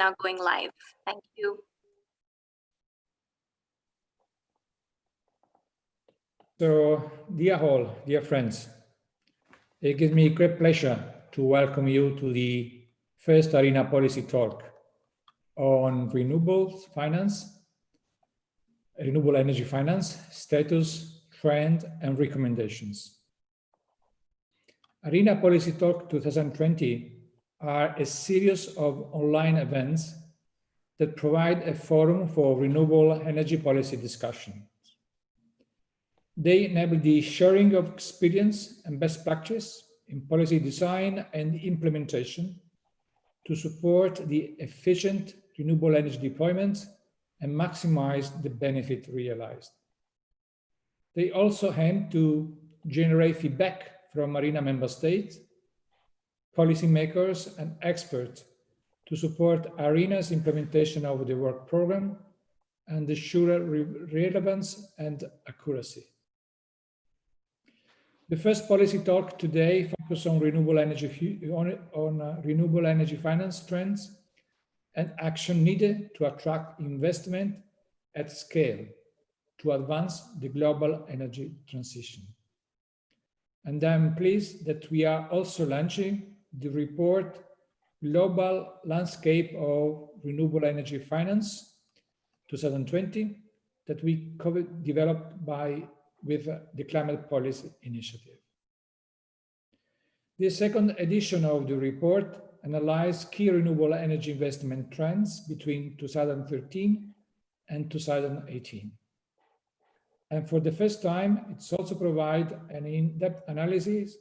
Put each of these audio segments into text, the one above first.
now going live. Thank you. So, dear all, dear friends, it gives me great pleasure to welcome you to the first IRENA Policy Talk on renewable energy finance, status, trend, and recommendations. IRENA Policy Talk 2020 are a series of online events that provide a forum for renewable energy policy discussion. They enable the sharing of experience and best practice in policy design and implementation to support the efficient renewable energy deployment and maximize the benefit realized. They also aim to generate feedback from IRENA member states, policymakers, and experts to support IRENA's implementation of the work program and ensure relevance and accuracy. The first policy talk today focuses on renewable energy finance trends and action needed to attract investment at scale to advance the global energy transition. And I'm pleased that we are also launching the report Global Landscape of Renewable Energy Finance 2020 that we developed with the Climate Policy Initiative. The second edition of the report analyzed key renewable energy investment trends between 2013 and 2018. And for the first time, it's also provides an in-depth analysis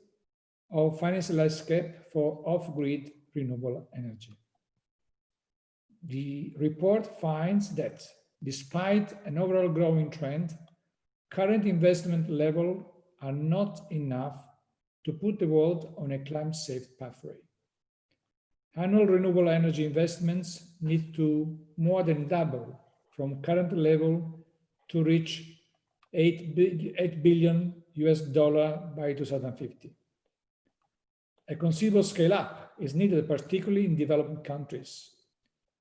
of financial landscape for off-grid renewable energy. The report finds that despite an overall growing trend, current investment levels are not enough to put the world on a climate-safe pathway. Annual renewable energy investments need to more than double from current level to reach $8 billion by 2050. A considerable scale-up is needed, particularly in developing countries,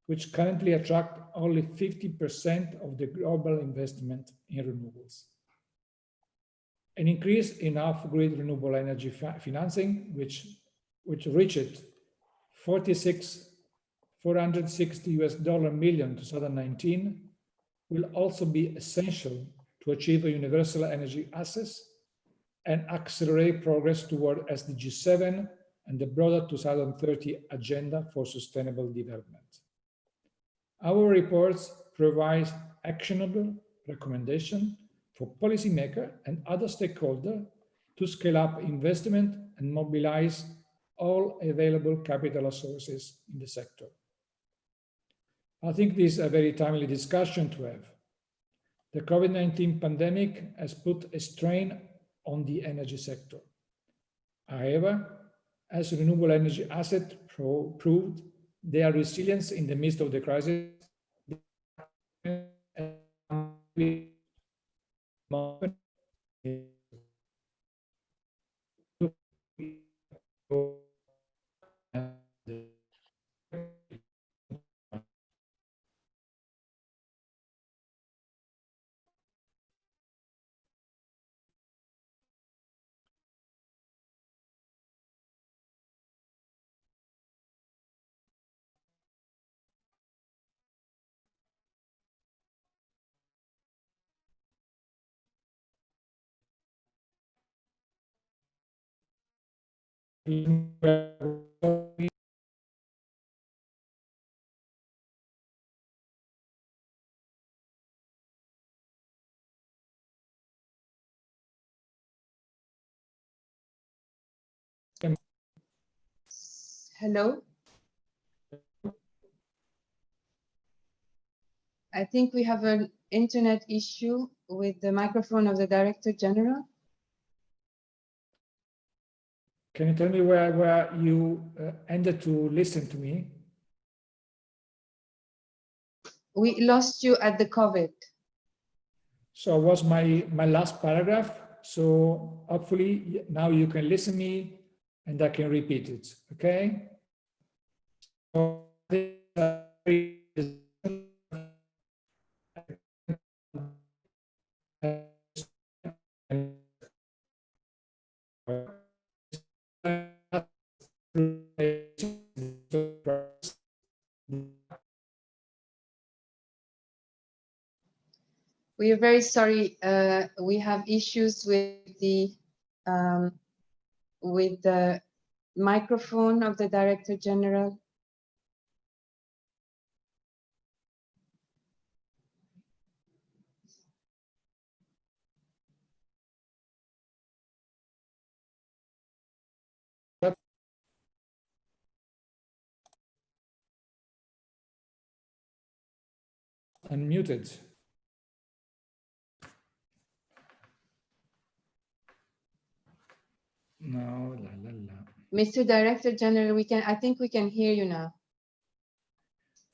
which currently attract only 50% of the global investment in renewables. An increase in off-grid renewable energy financing, which reached $460 million in 2019, will also be essential to achieve a universal energy access and accelerate progress toward SDG 7 and the broader 2030 Agenda for Sustainable Development. Our reports provide actionable recommendations for policymakers and other stakeholders to scale up investment and mobilize all available capital sources in the sector. I think this is a very timely discussion to have. The COVID-19 pandemic has put a strain on the energy sector. However, as renewable energy assets proved their resilience in the midst of the crisis, Hello. I think we have an internet issue with the microphone of the Director General. Can you tell me where you ended to listen to me? We lost you at the COVID. So was my last paragraph. So hopefully now you can listen to me and I can repeat it, okay? So We are very sorry. We have issues um, with the microphone of the Director General. Unmuted. No, la la la. Mr. Director General, I think we can hear you now.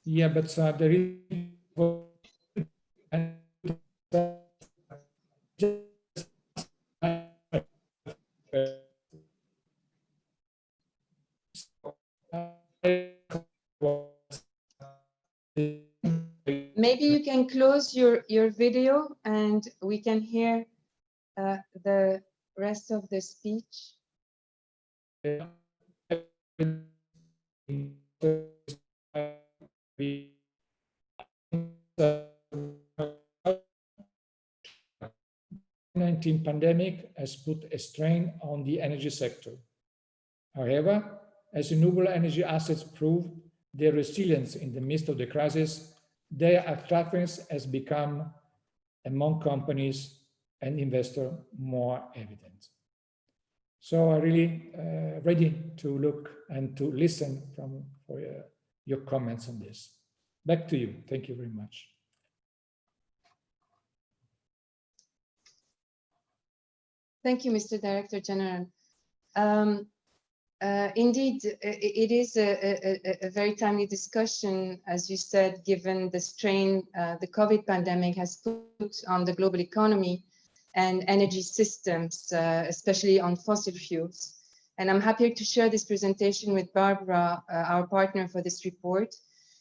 Yeah, but there is Maybe you can close your video and we can hear the rest of the speech. COVID-19 pandemic has put a strain on the energy sector. However, as renewable energy assets prove their resilience in the midst of the crisis, their attractiveness has become, among companies and investors, more evident. So I'm really ready to look and to listen for your comments on this. Back to you. Thank you very much. Thank you, Mr. Director General. Indeed, it is a very timely discussion, as you said, given the strain the COVID pandemic has put on the global economy and energy systems, especially on fossil fuels. And I'm happy to share this presentation with Barbara, our partner for this report,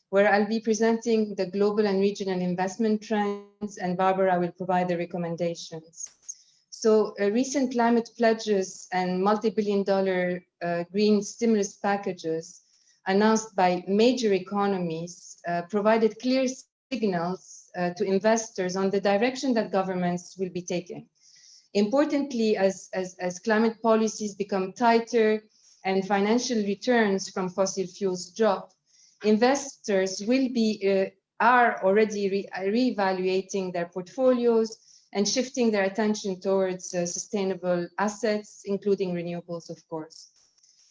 where I'll be presenting the global and regional investment trends, and Barbara will provide the recommendations. So recent climate pledges and multi-billion-dollar green stimulus packages announced by major economies provided clear signals to investors on the direction that governments will be taking. Importantly, as climate policies become tighter and financial returns from fossil fuels drop, investors are already reevaluating their portfolios and shifting their attention towards sustainable assets, including renewables, of course.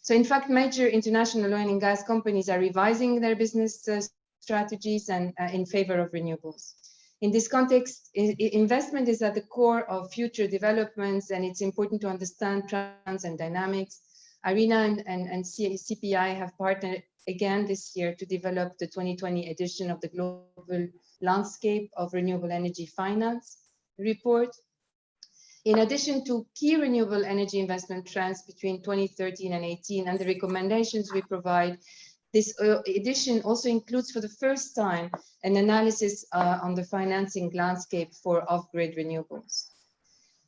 So in fact, major international oil and gas companies are revising their business strategies and in favor of renewables. In this context, investment is at the core of future developments, and it's important to understand trends and dynamics. IRENA and CPI have partnered again this year to develop the 2020 edition of the Global Landscape of Renewable Energy Finance report. In addition to key renewable energy investment trends between 2013 and 18 and the recommendations we provide, this edition also includes for the first time an analysis on the financing landscape for off-grid renewables.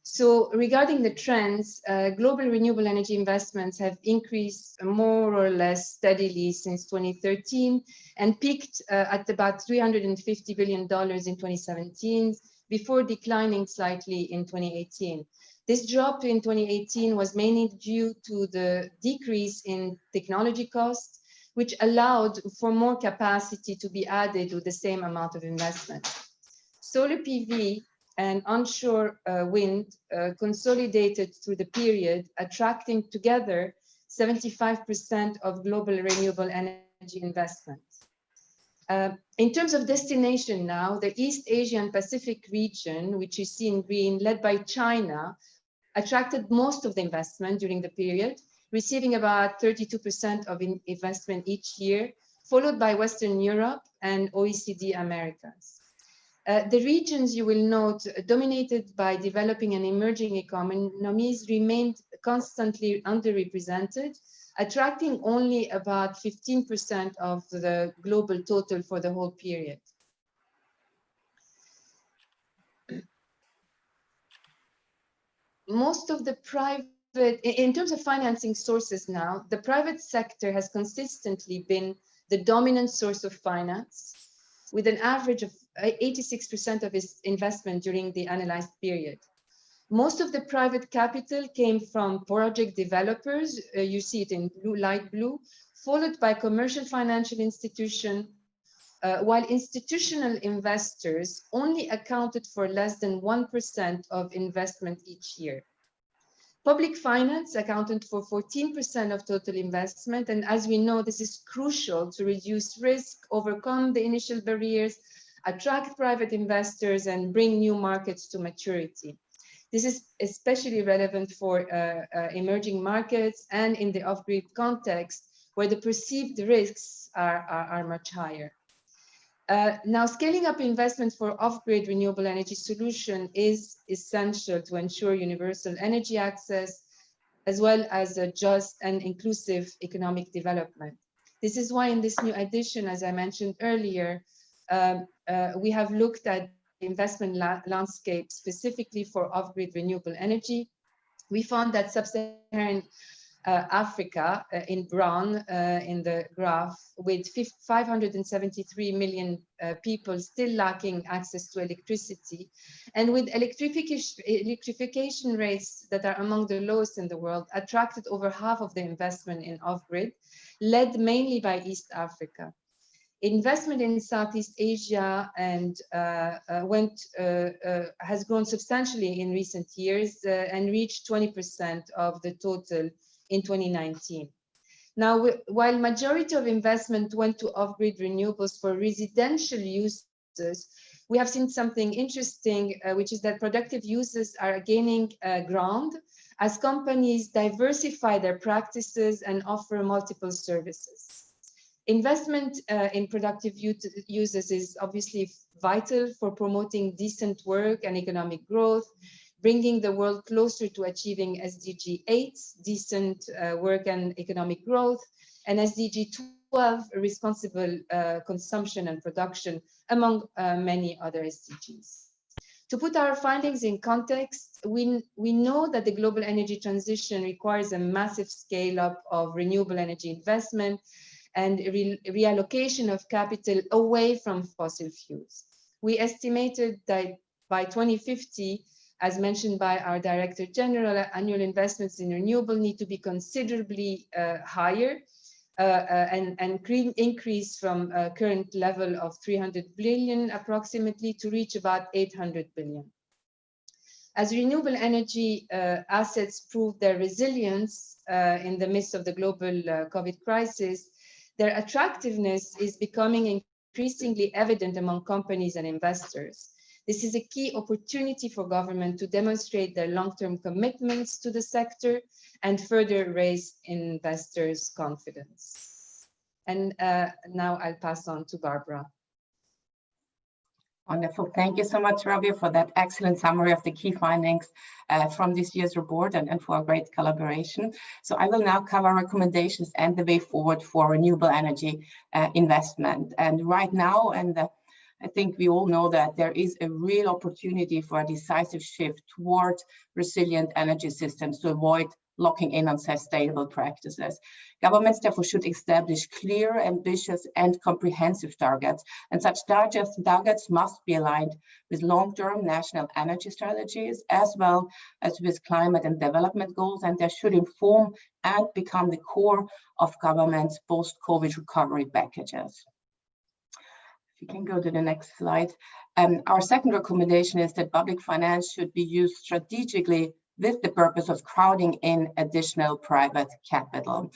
So regarding the trends, global renewable energy investments have increased more or less steadily since 2013 and peaked at about $350 billion in 2017, before declining slightly in 2018. This drop in 2018 was mainly due to the decrease in technology costs, which allowed for more capacity to be added with the same amount of investment. Solar PV and onshore wind consolidated through the period, attracting together 75% of global renewable energy investments. In terms of destination now, the East Asian Pacific region, which you see in green, led by China, attracted most of the investment during the period, receiving about 32% of investment each year, followed by Western Europe and OECD Americas. The regions, you will note, dominated by developing and emerging economies, remained constantly underrepresented, attracting only about 15% of the global total for the whole period. Most of the private, in terms of financing sources now, the private sector has consistently been the dominant source of finance, with an average of 86% of its investment during the analyzed period. Most of the private capital came from project developers, you see it in blue, light blue, followed by commercial financial institutions, while institutional investors only accounted for less than 1% of investment each year. Public finance accounted for 14% of total investment, and as we know, this is crucial to reduce risk, overcome the initial barriers, attract private investors, and bring new markets to maturity. This is especially relevant for emerging markets and in the off-grid context, where the perceived risks are much higher. Now, scaling up investment for off-grid renewable energy solution is essential to ensure universal energy access, as well as a just and inclusive economic development. This is why in this new edition, as I mentioned earlier, we have looked at the investment landscape specifically for off-grid renewable energy. We found that sub-Saharan Africa in brown in the graph, with 573 million people still lacking access to electricity, and with electrification rates that are among the lowest in the world, attracted over half of the investment in off-grid, led mainly by East Africa. Investment in Southeast Asia and has grown substantially in recent years and reached 20% of the total in 2019. Now, while majority of investment went to off-grid renewables for residential users, we have seen something interesting, which is that productive users are gaining ground as companies diversify their practices and offer multiple services. Investment in productive users is obviously vital for promoting decent work and economic growth, bringing the world closer to achieving SDG 8, decent work and economic growth, and SDG 12, responsible consumption and production, among many other SDGs. To put our findings in context, we know that the global energy transition requires a massive scale up of renewable energy investment and reallocation of capital away from fossil fuels. We estimated that by 2050, as mentioned by our Director General, annual investments in renewable need to be considerably higher and increase from a current level of 300 billion approximately to reach about 800 billion. As renewable energy assets prove their resilience in the midst of the global COVID crisis, their attractiveness is becoming increasingly evident among companies and investors. This is a key opportunity for government to demonstrate their long-term commitments to the sector and further raise investors' confidence. And now I'll pass on to Barbara. Wonderful. Thank you so much, Rabia, for that excellent summary of the key findings from this year's report and for a great collaboration. So I will now cover recommendations and the way forward for renewable energy investment. And right now, I think we all know that there is a real opportunity for a decisive shift toward resilient energy systems to avoid locking in on sustainable practices. Governments therefore should establish clear, ambitious and comprehensive targets, and such targets must be aligned with long-term national energy strategies as well as with climate and development goals, and they should inform and become the core of governments' post-COVID recovery packages. If you can go to the next slide. Our second recommendation is that public finance should be used strategically with the purpose of crowding in additional private capital.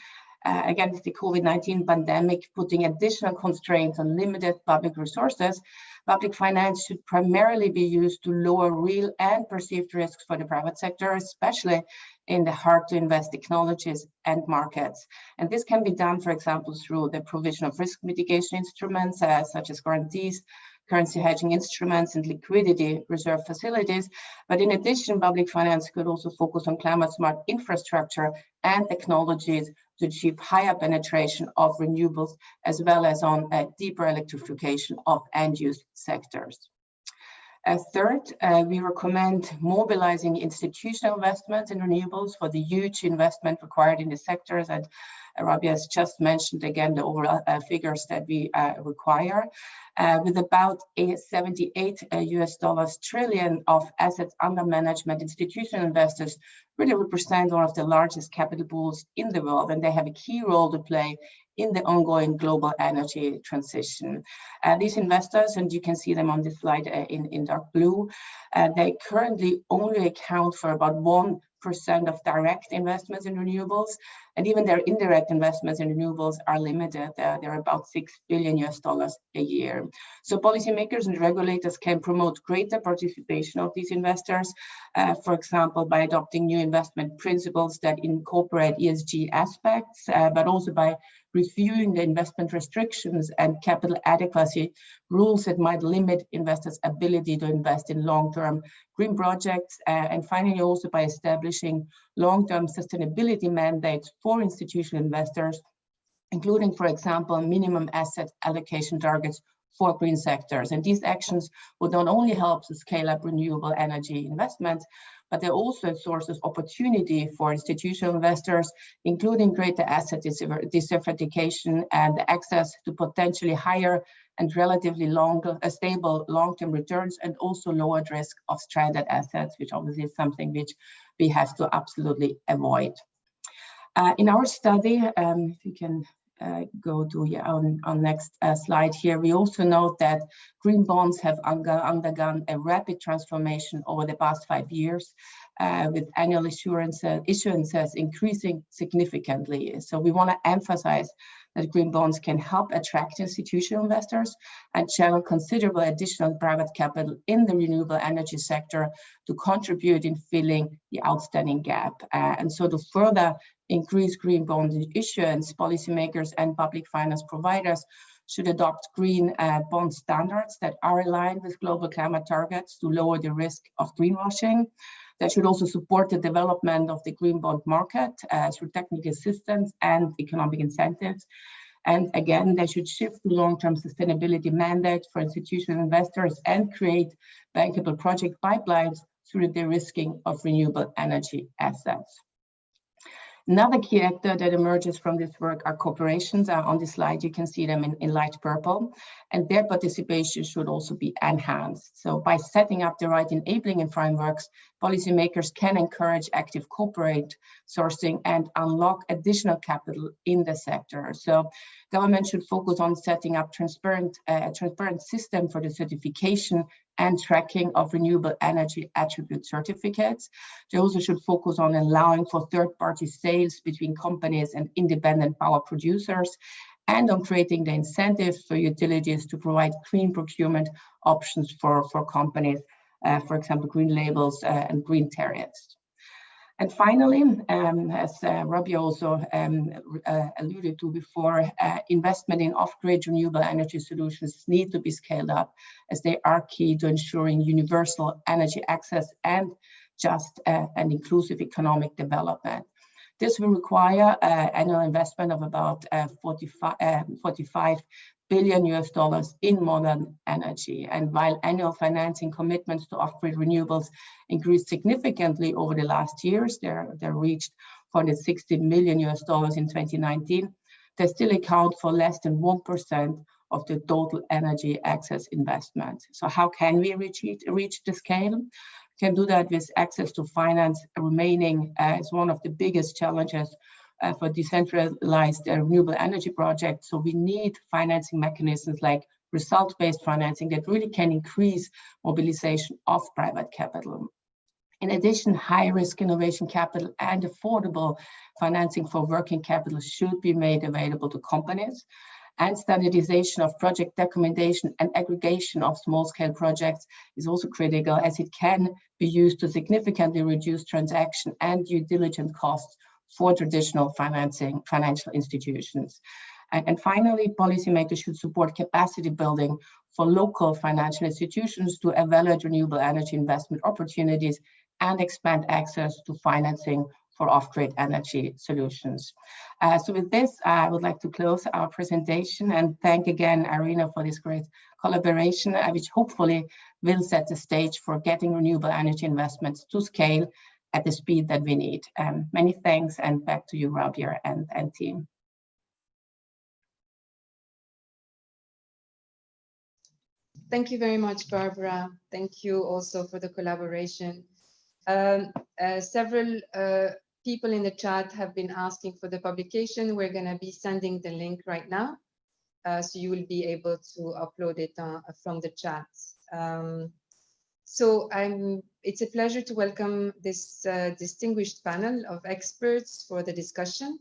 Against the COVID-19 pandemic, putting additional constraints on limited public resources, public finance should primarily be used to lower real and perceived risks for the private sector, especially in the hard-to-invest technologies and markets. And this can be done, for example, through the provision of risk mitigation instruments, such as guarantees, currency hedging instruments, and liquidity reserve facilities. But in addition, public finance could also focus on climate-smart infrastructure and technologies to achieve higher penetration of renewables, as well as on deeper electrification of end-use sectors. Third, we recommend mobilizing institutional investments in renewables for the huge investment required in the sectors. And Rabia has just mentioned again the overall figures that we require. With about $78 trillion of assets under management, institutional investors really represent one of the largest capital pools in the world, and they have a key role to play in the ongoing global energy transition. These investors, and you can see them on this slide in dark blue, they currently only account for about 1% of direct investments in renewables, and even their indirect investments in renewables are limited. They're about $6 billion a year. So policymakers and regulators can promote greater participation of these investors, for example, by adopting new investment principles that incorporate ESG aspects, but also by reviewing the investment restrictions and capital adequacy rules that might limit investors' ability to invest in long-term green projects, and finally also by establishing long-term sustainability mandates for institutional investors, including, for example, minimum asset allocation targets for green sectors. And these actions would not only help to scale up renewable energy investments, but they're also sources of opportunity for institutional investors, including greater asset diversification and access to potentially higher and relatively stable long-term returns, and also lowered risk of stranded assets, which obviously is something which we have to absolutely avoid. In our study, if you can go to on next slide here, we also note that green bonds have undergone a rapid transformation over the past 5 years, with annual issuances increasing significantly. So we want to emphasize that green bonds can help attract institutional investors and channel considerable additional private capital in the renewable energy sector to contribute in filling the outstanding gap. And so to further increase green bond issuance, policymakers and public finance providers should adopt green bond standards that are aligned with global climate targets to lower the risk of greenwashing. That should also support the development of the green bond market through technical assistance and economic incentives. And again, they should shift to long-term sustainability mandates for institutional investors and create bankable project pipelines through the de-risking of renewable energy assets. Another key actor that emerges from this work are corporations. On this slide, you can see them in light purple, and their participation should also be enhanced. So by setting up the right enabling frameworks, policymakers can encourage active corporate sourcing and unlock additional capital in the sector. So government should focus on setting up a transparent system for the certification and tracking of renewable energy attribute certificates. They also should focus on allowing for third-party sales between companies and independent power producers, and on creating the incentives for utilities to provide green procurement options for companies, for example, green labels and green tariffs. And finally, as Rabia also alluded to before, investment in off-grid renewable energy solutions need to be scaled up, as they are key to ensuring universal energy access and just and inclusive economic development. This will require annual investment of about $45 billion in modern energy. And while annual financing commitments to off-grid renewables increased significantly over the last years, they reached $460 million in 2019, they still account for less than 1% of the total energy access investment. So how can we reach the scale? We can do that with access to finance remaining as one of the biggest challenges for decentralized renewable energy projects. So we need financing mechanisms like result-based financing that really can increase mobilization of private capital. In addition, high-risk innovation capital and affordable financing for working capital should be made available to companies. And standardization of project documentation and aggregation of small-scale projects is also critical, as it can be used to significantly reduce transaction and due diligence costs for traditional financial institutions. And finally, policymakers should support capacity building for local financial institutions to evaluate renewable energy investment opportunities and expand access to financing for off-grid energy solutions. So with this, I would like to close our presentation and thank again IRENA for this great collaboration, which hopefully will set the stage for getting renewable energy investments to scale at the speed that we need. Many thanks, and back to you, Rabia and team. Thank you very much, Barbara. Thank you also for the collaboration. Several people in the chat have been asking for the publication. We're going to be sending the link right now, so you will be able to upload it from the chat. It's a pleasure to welcome this distinguished panel of experts for the discussion.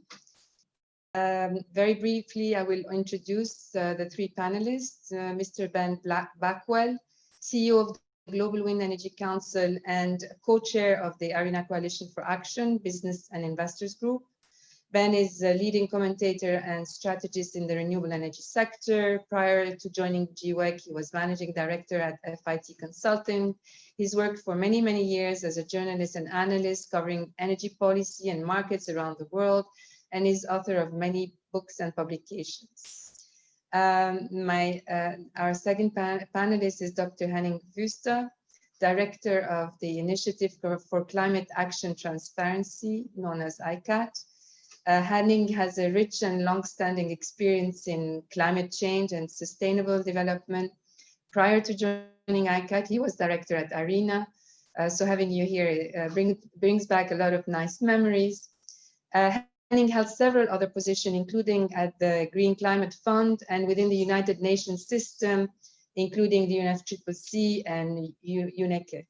Very briefly, I will introduce the three panelists. Mr. Ben Backwell, CEO of the Global Wind Energy Council and co-chair of the IRENA Coalition for Action Business and Investors Group. Ben is a leading commentator and strategist in the renewable energy sector. Prior to joining GWEC, he was managing director at FIT Consulting. He's worked for many, many years as a journalist and analyst covering energy policy and markets around the world, and is author of many books and publications. Our second panelist is Dr. Henning Wüster, director of the Initiative for Climate Action Transparency, known as ICAT. Henning has a rich and long-standing experience in climate change and sustainable development. Prior to joining ICAT, he was director at IRENA. So having you here brings back a lot of nice memories. Henning held several other positions, including at the Green Climate Fund and within the United Nations system, including the UNFCCC and UNECE.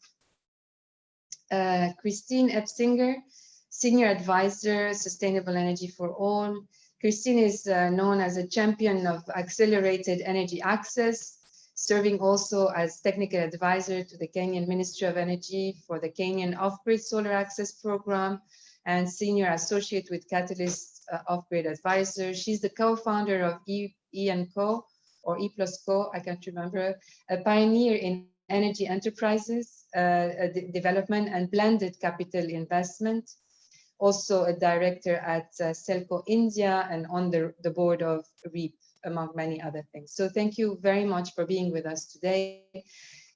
Christine Epsinger, Senior Advisor, Sustainable Energy for All. Christine is known as a champion of accelerated energy access, serving also as technical advisor to the Kenyan Ministry of Energy for the Kenyan Off-Grid Solar Access Program, and Senior Associate with Catalyst Off-Grid Advisor. She's the co-founder of E&Co, or E+Co, I can't remember, a pioneer in energy enterprises, development and blended capital investment. Also a director at Selco India and on the board of REAP, among many other things. So thank you very much for being with us today.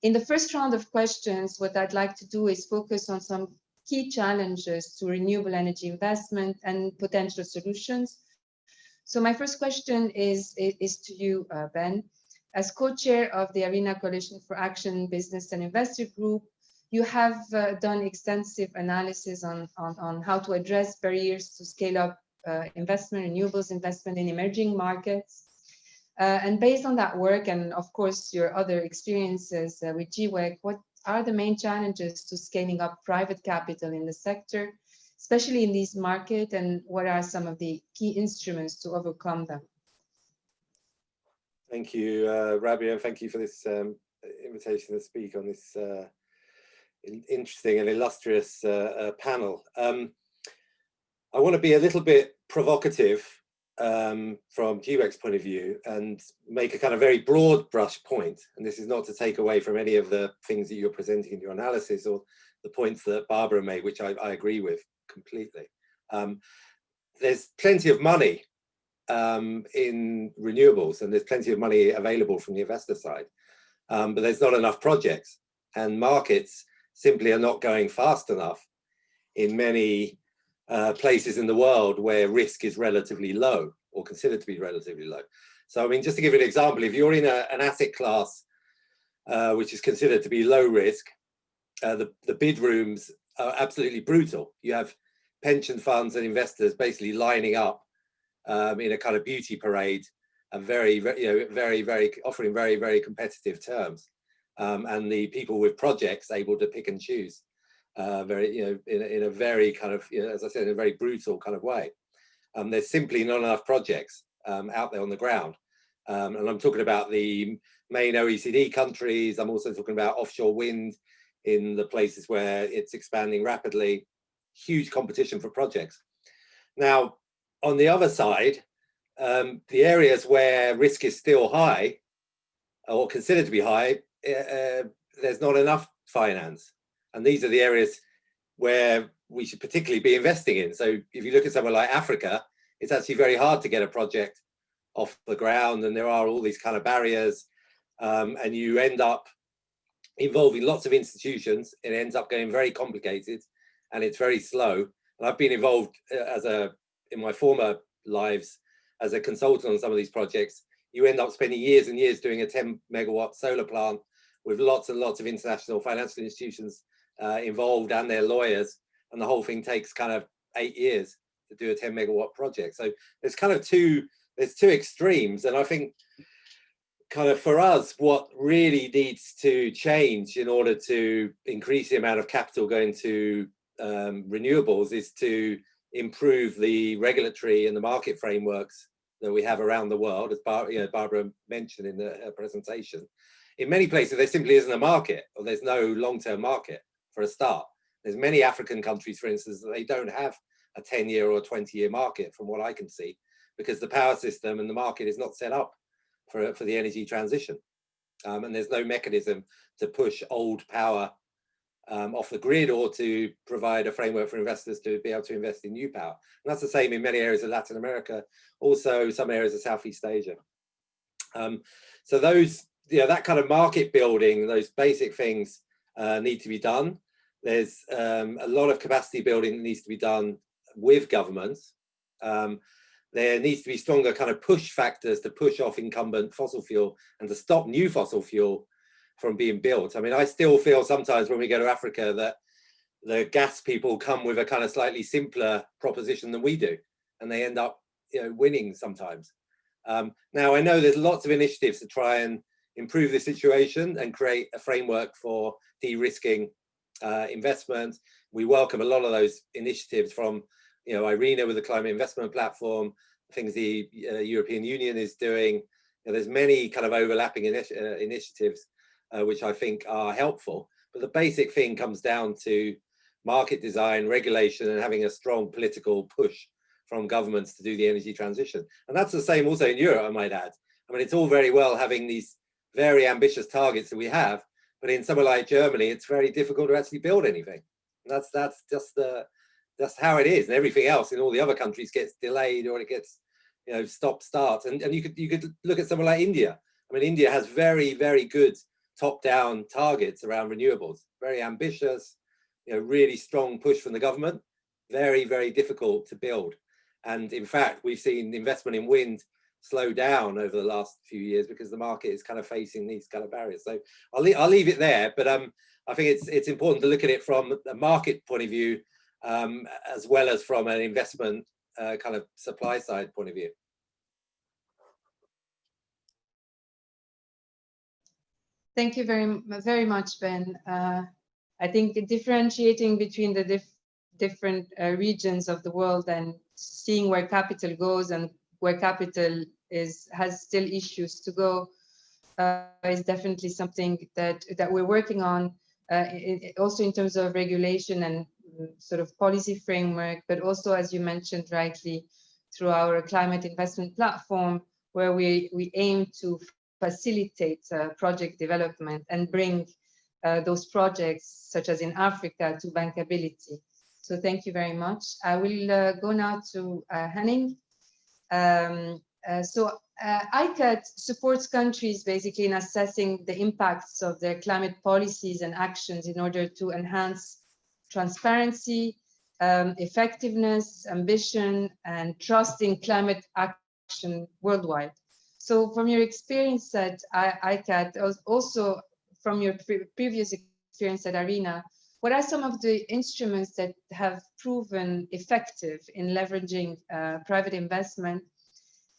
In the first round of questions, what I'd like to do is focus on some key challenges to renewable energy investment and potential solutions. So my first question is to you, Ben. As co-chair of the IRENA Coalition for Action Business and Investor Group, you have done extensive analysis on how to address barriers to scale up renewables investment in emerging markets. And based on that work, and of course your other experiences with GWEC, what are the main challenges to scaling up private capital in the sector, especially in these markets, and what are some of the key instruments to overcome them? Thank you, Rabia, and thank you for this invitation to speak on this interesting and illustrious panel. I want to be a little bit provocative from GWEC's point of view and make a kind of very broad brush point. And this is not to take away from any of the things that you're presenting in your analysis or the points that Barbara made, which I agree with completely. There's plenty of money in renewables, and there's plenty of money available from the investor side, but there's not enough projects, and markets simply are not going fast enough in many places in the world where risk is relatively low or considered to be relatively low. So I mean, just to give you an example, if you're in an asset class which is considered to be low risk, the bid rooms are absolutely brutal. You have pension funds and investors basically lining up in a kind of beauty parade and offering very competitive terms, and the people with projects able to pick and choose in a very kind of, as I said, in a very brutal kind of way. There's simply not enough projects out there on the ground, and I'm talking about the main OECD countries. I'm also talking about offshore wind in the places where it's expanding rapidly. Huge competition for projects. Now, on the other side, the areas where risk is still high or considered to be high, there's not enough finance. And these are the areas where we should particularly be investing in. So if you look at somewhere like Africa, it's actually very hard to get a project off the ground, and there are all these kind of barriers, and you end up involving lots of institutions. It ends up getting very complicated, and it's very slow. And I've been involved in my former lives as a consultant on some of these projects. You end up spending years and years doing a 10-megawatt solar plant with lots and lots of international financial institutions involved and their lawyers, and the whole thing takes kind of 8 years to do a 10-megawatt project. So there's kind of two extremes, and I think kind of for us, what really needs to change in order to increase the amount of capital going to renewables is to improve the regulatory and the market frameworks that we have around the world, as Barbara mentioned in her presentation. In many places, there simply isn't a market, or there's no long-term market for a start. There's many African countries, for instance, that they don't have a 10-year or a 20-year market, from what I can see, because the power system and the market is not set up for the energy transition. And there's no mechanism to push old power off the grid, or to provide a framework for investors to be able to invest in new power. And that's the same in many areas of Latin America, also some areas of Southeast Asia. So those, that kind of market building, those basic things need to be done. There's a lot of capacity building that needs to be done with governments. There needs to be stronger kind of push factors to push off incumbent fossil fuel and to stop new fossil fuel from being built. I mean, I still feel sometimes when we go to Africa that the gas people come with a kind of slightly simpler proposition than we do, and they end up winning sometimes. Now, I know there's lots of initiatives to try and improve the situation and create a framework for de-risking investment. We welcome a lot of those initiatives from IRENA with the climate investment platform, things the European Union is doing. There's many kind of overlapping initiatives which I think are helpful, but the basic thing comes down to market design, regulation, and having a strong political push from governments to do the energy transition. And that's the same also in Europe, I might add. I mean, it's all very well having these very ambitious targets that we have, but in somewhere like Germany, it's very difficult to actually build anything. And that's just how it is, and everything else in all the other countries gets delayed, or it gets stop start. And you could look at somewhere like India. I mean, India has very, very good top-down targets around renewables, very ambitious, really strong push from the government, very, very difficult to build. And in fact, we've seen investment in wind slow down over the last few years because the market is kind of facing these kind of barriers. So I'll leave it there, but I think it's important to look at it from a market point of view, as well as from an investment kind of supply side point of view. Thank you very much, Ben. I think differentiating between the different regions of the world and seeing where capital goes and where capital has still issues to go is definitely something that we're working on, also in terms of regulation and sort of policy framework, but also, as you mentioned rightly, through our climate investment platform, where we aim to facilitate project development and bring those projects, such as in Africa, to bankability. So thank you very much. I will go now to Henning. ICAT supports countries basically in assessing the impacts of their climate policies and actions in order to enhance transparency, effectiveness, ambition, and trust in climate action worldwide. So from your experience at ICAT, also from your previous experience at IRENA, what are some of the instruments that have proven effective in leveraging private investment?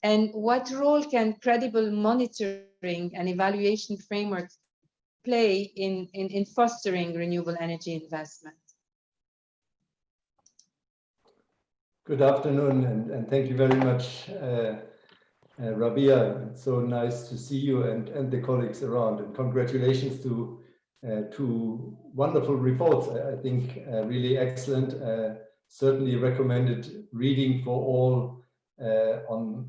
And what role can credible monitoring and evaluation frameworks play in fostering renewable energy investment? Good afternoon, and thank you very much, Rabia. It's so nice to see you and the colleagues around, and congratulations to two wonderful reports. I think really excellent, certainly recommended reading for all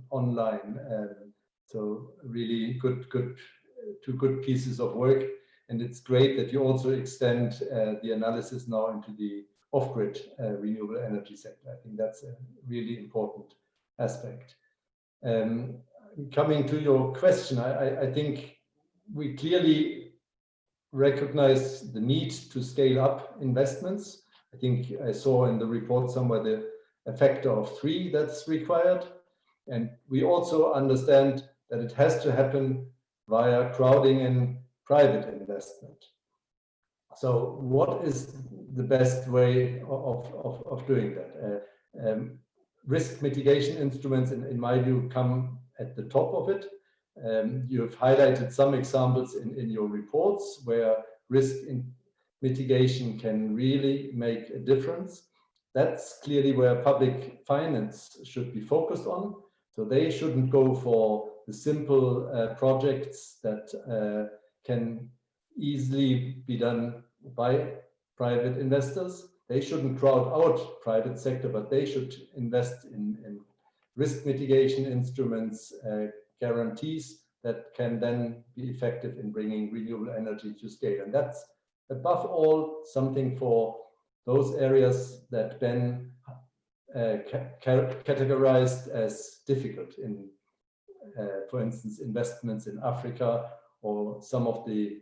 online. So really two good pieces of work, and it's great that you also extend the analysis now into the off-grid renewable energy sector. I think that's a really important aspect. Coming to your question, I think we clearly recognize the need to scale up investments. I think I saw in the report somewhere a factor of 3 that's required. And we also understand that it has to happen via crowding and private investment. So what is the best way of doing that? Risk mitigation instruments, in my view, come at the top of it. You have highlighted some examples in your reports where risk mitigation can really make a difference. That's clearly where public finance should be focused on. So they shouldn't go for the simple projects that can easily be done by private investors. They shouldn't crowd out private sector, but they should invest in risk mitigation instruments, guarantees that can then be effective in bringing renewable energy to scale. And that's above all something for those areas that Ben categorized as difficult in, for instance, investments in Africa or some of the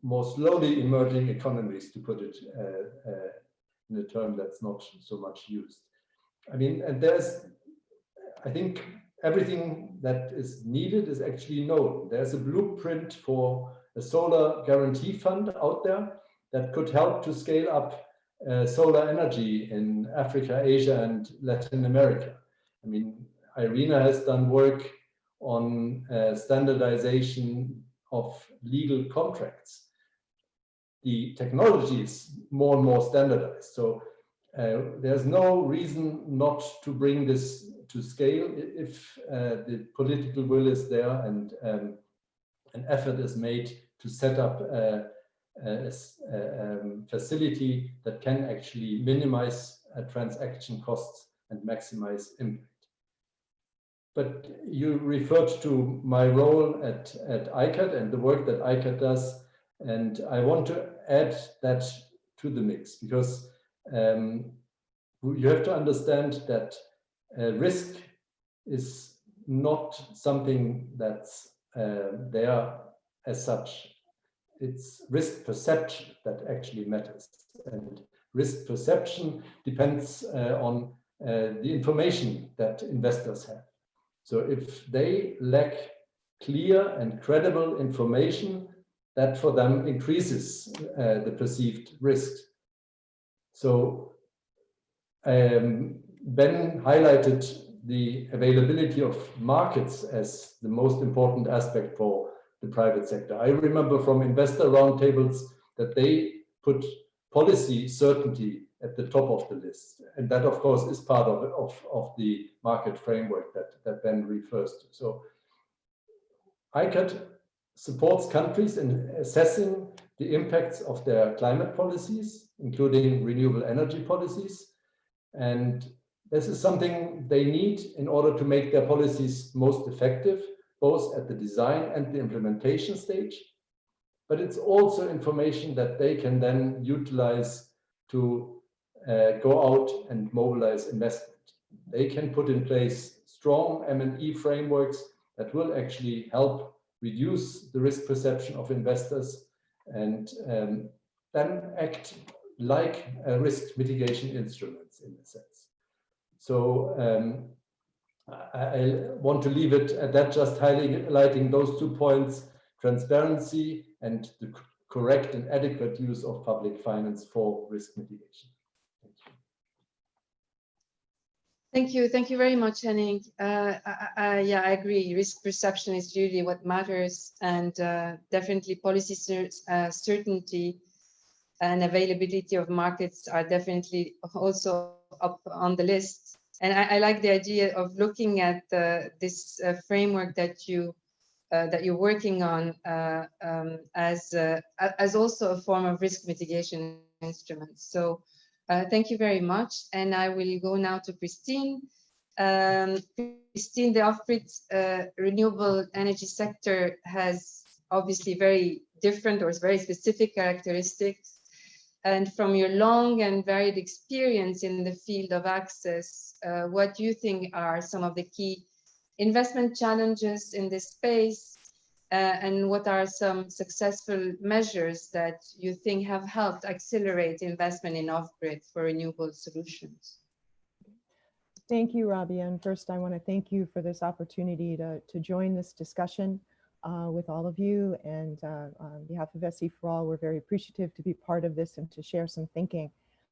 more slowly emerging economies, to put it in a term that's not so much used. I mean, and I think everything that is needed is actually known. There's a blueprint for a solar guarantee fund out there that could help to scale up solar energy in Africa, Asia, and Latin America. I mean, IRENA has done work on standardization of legal contracts. The technology is more and more standardized. So there's no reason not to bring this to scale if the political will is there and an effort is made to set up a facility that can actually minimize transaction costs and maximize impact. But you referred to my role at ICAT and the work that ICAT does, and I want to add that to the mix, because you have to understand that risk is not something that's there as such. It's risk perception that actually matters, and risk perception depends on the information that investors have. So if they lack clear and credible information, that for them increases the perceived risk. So Ben highlighted the availability of markets as the most important aspect for the private sector. I remember from investor roundtables that they put policy certainty at the top of the list. And that, of course, is part of the market framework that Ben refers to. So ICAT supports countries in assessing the impacts of their climate policies, including renewable energy policies. And this is something they need in order to make their policies most effective, both at the design and the implementation stage. But it's also information that they can then utilize to go out and mobilize investment. They can put in place strong M&E frameworks that will actually help reduce the risk perception of investors and then act like risk mitigation instruments in a sense. So I want to leave it at that, just highlighting those 2 points: transparency and the correct and adequate use of public finance for risk mitigation. Thank you. Thank you very much, Henning. Yeah, I agree. Risk perception is really what matters, and definitely policy certainty and availability of markets are definitely also up on the list. And I like the idea of looking at this framework that you're working on as also a form of risk mitigation instrument. So thank you very much. And I will go now to Christine. Christine, the off-grid renewable energy sector has obviously very different or very specific characteristics. And from your long and varied experience in the field of access, what do you think are some of the key investment challenges in this space? And what are some successful measures that you think have helped accelerate investment in off-grid for renewable solutions? Thank you, Rabia. And first, I want to thank you for this opportunity to join this discussion with all of you. And on behalf of SE for All, we're very appreciative to be part of this and to share some thinking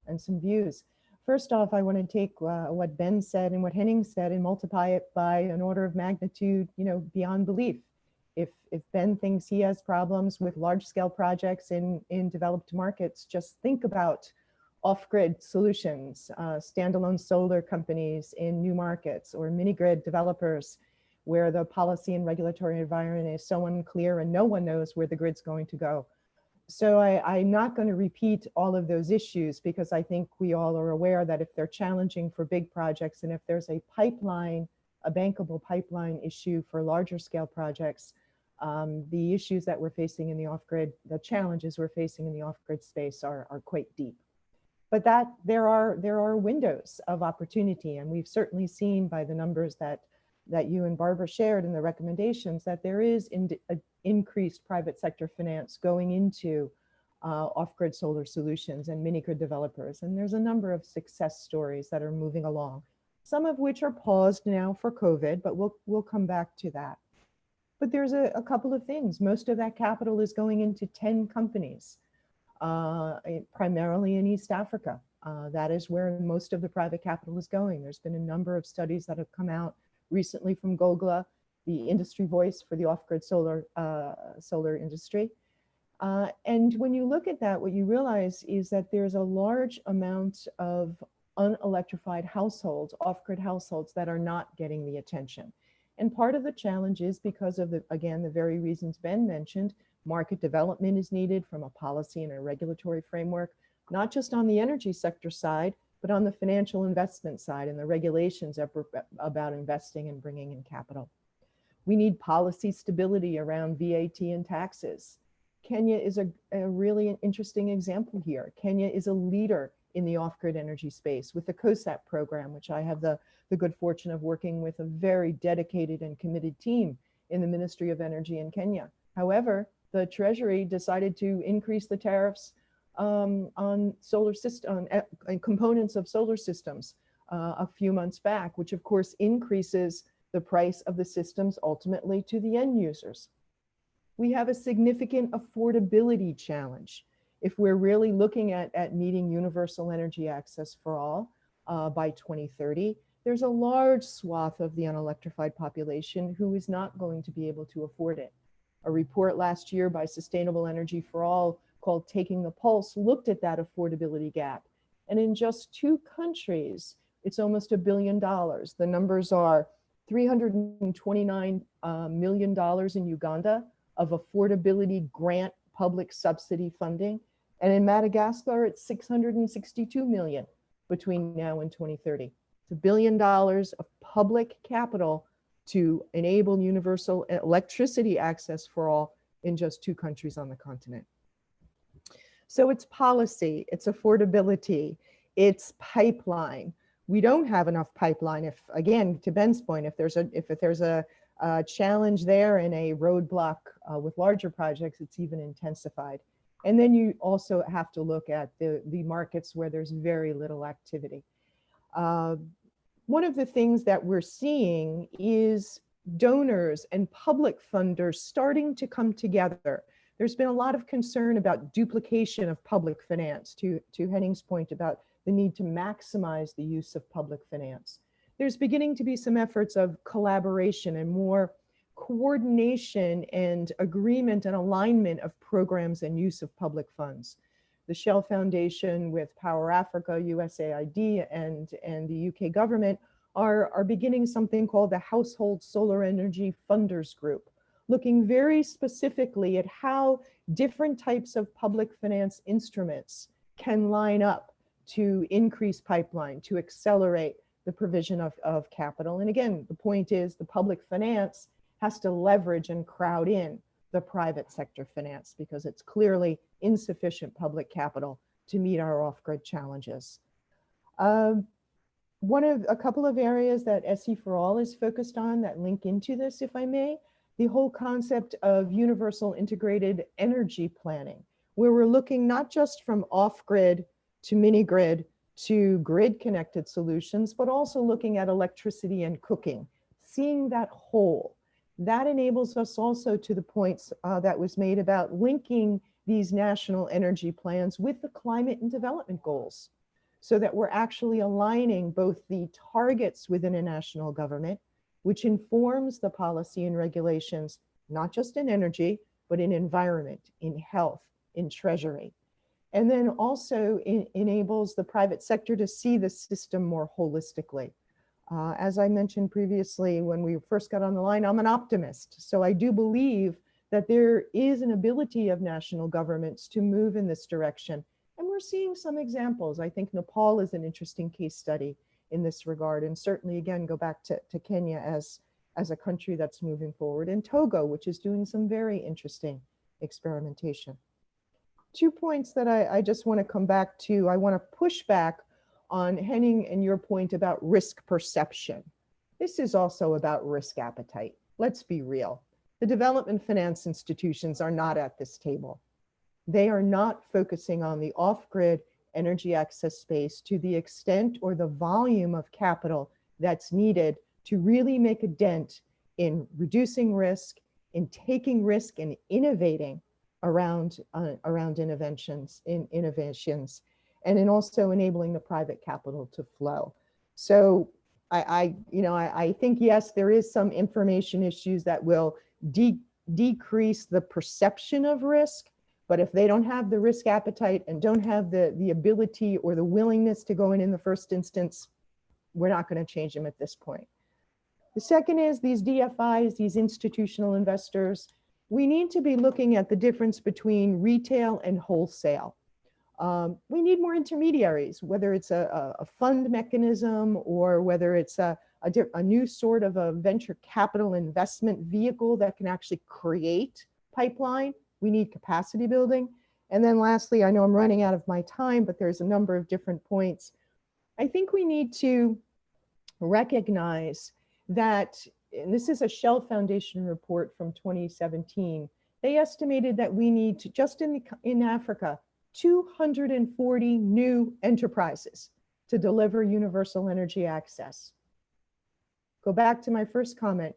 and some views. First off, I want to take what Ben said and what Henning said and multiply it by an order of magnitude, beyond belief. If Ben thinks he has problems with large-scale projects in developed markets, just think about off-grid solutions, standalone solar companies in new markets, or mini-grid developers where the policy and regulatory environment is so unclear and no one knows where the grid's going to go. So I'm not going to repeat all of those issues because I think we all are aware that if they're challenging for big projects and if there's a pipeline, a bankable pipeline issue for larger scale projects, the issues that we're facing in the off-grid, the challenges we're facing in the off-grid space are quite deep. But that there are windows of opportunity, and we've certainly seen by the numbers that you and Barbara shared in the recommendations that there is increased private sector finance going into off-grid solar solutions and mini-grid developers. And there's a number of success stories that are moving along, some of which are paused now for COVID, but we'll come back to that. But there's a couple of things. Most of that capital is going into 10 companies. Primarily in East Africa. That is where most of the private capital is going. There's been a number of studies that have come out recently from GOGLA, the industry voice for the off-grid solar industry. And when you look at that, what you realize is that there's a large amount of unelectrified households, off-grid households, that are not getting the attention. And part of the challenge is because of, again, the very reasons Ben mentioned. Market development is needed from a policy and a regulatory framework, not just on the energy sector side, but on the financial investment side and the regulations about investing and bringing in capital. We need policy stability around VAT and taxes. Kenya is a really interesting example here. Kenya is a leader in the off-grid energy space with the COSAP program, which I have the good fortune of working with a very dedicated and committed team in the Ministry of Energy in Kenya. However, the Treasury decided to increase the tariffs on solar system, on components of solar systems a few months back, which of course increases the price of the systems ultimately to the end users. We have a significant affordability challenge. If we're really looking at meeting universal energy access for all by 2030, there's a large swath of the unelectrified population who is not going to be able to afford it. A report last year by Sustainable Energy for All called Taking the Pulse looked at that affordability gap. And in just 2 countries, it's almost $1 billion. The numbers are $329 million in Uganda of affordability grant public subsidy funding. And in Madagascar, it's 662 million between now and 2030. It's $1 billion of public capital to enable universal electricity access for all in just 2 countries on the continent. So it's policy, it's affordability, it's pipeline. We don't have enough pipeline. If, again, to Ben's point, if there's a challenge there and a roadblock with larger projects, it's even intensified. And then you also have to look at the markets where there's very little activity. One of the things that we're seeing is donors and public funders starting to come together. There's been a lot of concern about duplication of public finance, to Henning's point about the need to maximize the use of public finance. There's beginning to be some efforts of collaboration and more coordination and agreement and alignment of programs and use of public funds. The Shell Foundation with Power Africa, USAID, and the UK government are beginning something called the Household Solar Energy Funders Group, looking very specifically at how different types of public finance instruments can line up to increase pipeline, to accelerate the provision of capital. And again, the point is the public finance has to leverage and crowd in the private sector finance because it's clearly insufficient public capital to meet our off-grid challenges. A couple of areas that SE for All is focused on that link into this, if I may, the whole concept of universal integrated energy planning, where we're looking not just from off-grid to mini-grid to grid-connected solutions, but also looking at electricity and cooking, seeing that whole. That enables us also to the points that was made about linking these national energy plans with the climate and development goals, so that we're actually aligning both the targets within a national government, which informs the policy and regulations, not just in energy, but in environment, in health, in treasury. And then also enables the private sector to see the system more holistically. As I mentioned previously, when we first got on the line, I'm an optimist. So I do believe that there is an ability of national governments to move in this direction. And we're seeing some examples. I think Nepal is an interesting case study in this regard. And certainly, again, go back to Kenya as a country that's moving forward, and Togo, which is doing some very interesting experimentation. 2 points that I just want to come back to. I want to push back on Henning and your point about risk perception. This is also about risk appetite. Let's be real. The development finance institutions are not at this table. They are not focusing on the off-grid energy access space to the extent or the volume of capital that's needed to really make a dent in reducing risk, in taking risk and innovating around innovations, and in also enabling the private capital to flow. So I think, yes, there is some information issues that will decrease the perception of risk, but if they don't have the risk appetite and don't have the ability or the willingness to go in the first instance, we're not going to change them at this point. The second is these DFIs, these institutional investors, we need to be looking at the difference between retail and wholesale. We need more intermediaries, whether it's a fund mechanism or whether it's a new sort of a venture capital investment vehicle that can actually create pipeline. We need capacity building. And then lastly, I know I'm running out of my time, but there's a number of different points. I think we need to recognize that, and this is a Shell Foundation report from 2017, they estimated that we need to, just in Africa, 240 new enterprises to deliver universal energy access. Go back to my first comment,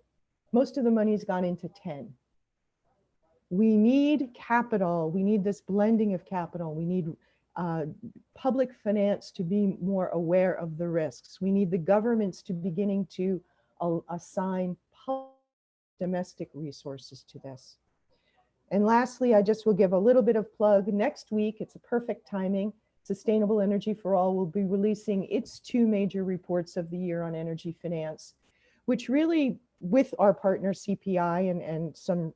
most of the money's gone into 10. We need capital, we need this blending of capital, we need public finance to be more aware of the risks. We need the governments to beginning to assign domestic resources to this. And lastly, I just will give a little bit of plug. Next week, it's a perfect timing. Sustainable Energy for All will be releasing its 2 major reports of the year on energy finance, which really, with our partner CPI and some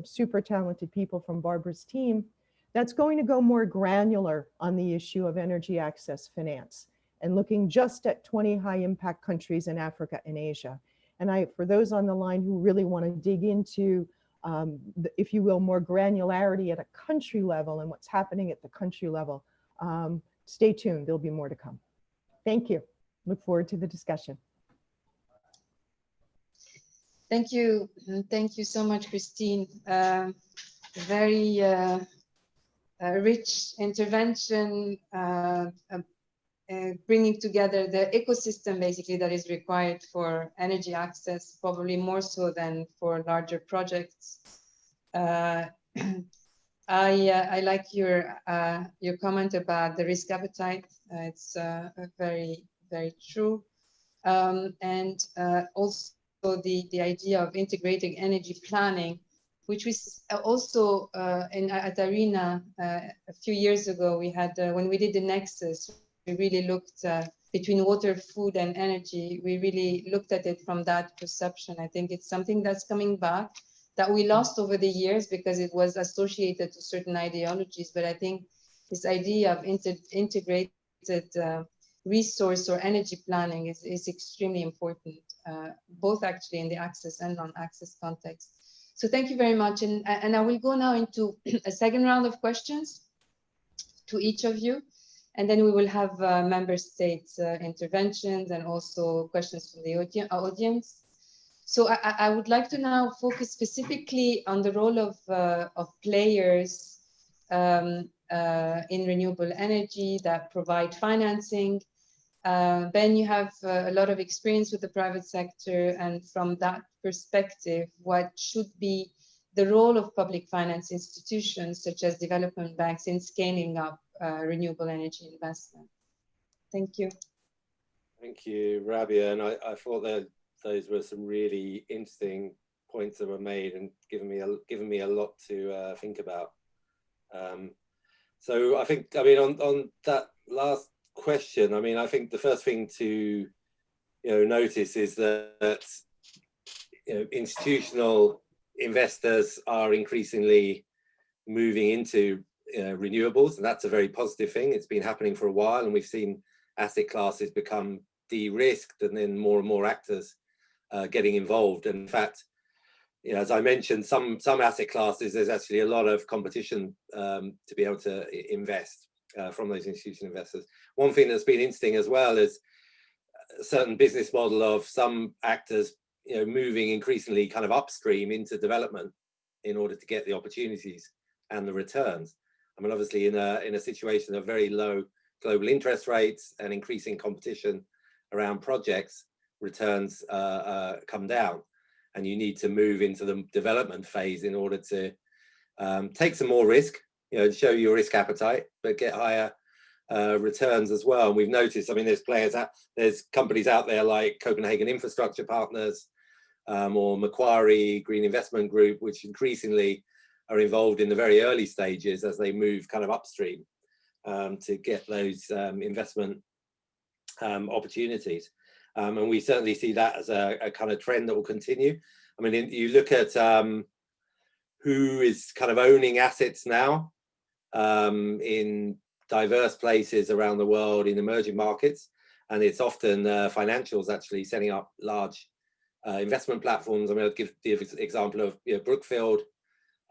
super talented people from Barbara's team, that's going to go more granular on the issue of energy access finance and looking just at 20 high impact countries in Africa and Asia. And for those on the line who really want to dig into, if you will, more granularity at a country level and what's happening at the country level, stay tuned, there'll be more to come. Thank you. Look forward to the discussion. Thank you. Thank you so much, Christine. Very rich intervention, bringing together the ecosystem basically that is required for energy access, probably more so than for larger projects. I like your comment about the risk appetite. It's very, very true. And also the idea of integrating energy planning, which was also at IRENA a few years ago. We had, when we did the Nexus, we really looked between water, food, and energy. We really looked at it from that perception. I think it's something that's coming back that we lost over the years because it was associated to certain ideologies. But I think this idea of integrated resource or energy planning is extremely important, both actually in the access and non-access context. So thank you very much. And I will go now into a second round of questions to each of you. And then we will have member states interventions and also questions from the audience. So I would like to now focus specifically on the role of players in renewable energy that provide financing. Ben, you have a lot of experience with the private sector, and from that perspective, what should be the role of public finance institutions such as development banks in scaling up renewable energy investment? Thank you. Thank you, Rabia. And I thought that those were some really interesting points that were made and given me a lot to think about. So I think, I mean, on that last question, I mean, I think the first thing to notice is that institutional investors are increasingly moving into renewables, and that's a very positive thing. It's been happening for a while, and we've seen asset classes become de-risked, and then more and more actors getting involved. And in fact, as I mentioned, some asset classes, there's actually a lot of competition to be able to invest from those institutional investors. One thing that's been interesting as well is a certain business model of some actors moving increasingly kind of upstream into development in order to get the opportunities and the returns. I mean, obviously in a situation of very low global interest rates and increasing competition around projects, returns come down, and you need to move into the development phase in order to take some more risk, show your risk appetite, but get higher returns as well. And we've noticed, I mean, there's companies out there like Copenhagen Infrastructure Partners or Macquarie Green Investment Group, which increasingly are involved in the very early stages as they move kind of upstream to get those investment opportunities. And we certainly see that as a kind of trend that will continue. I mean, you look at who is kind of owning assets now in diverse places around the world in emerging markets, and it's often financials actually setting up large investment platforms. I mean, I'll give the example of Brookfield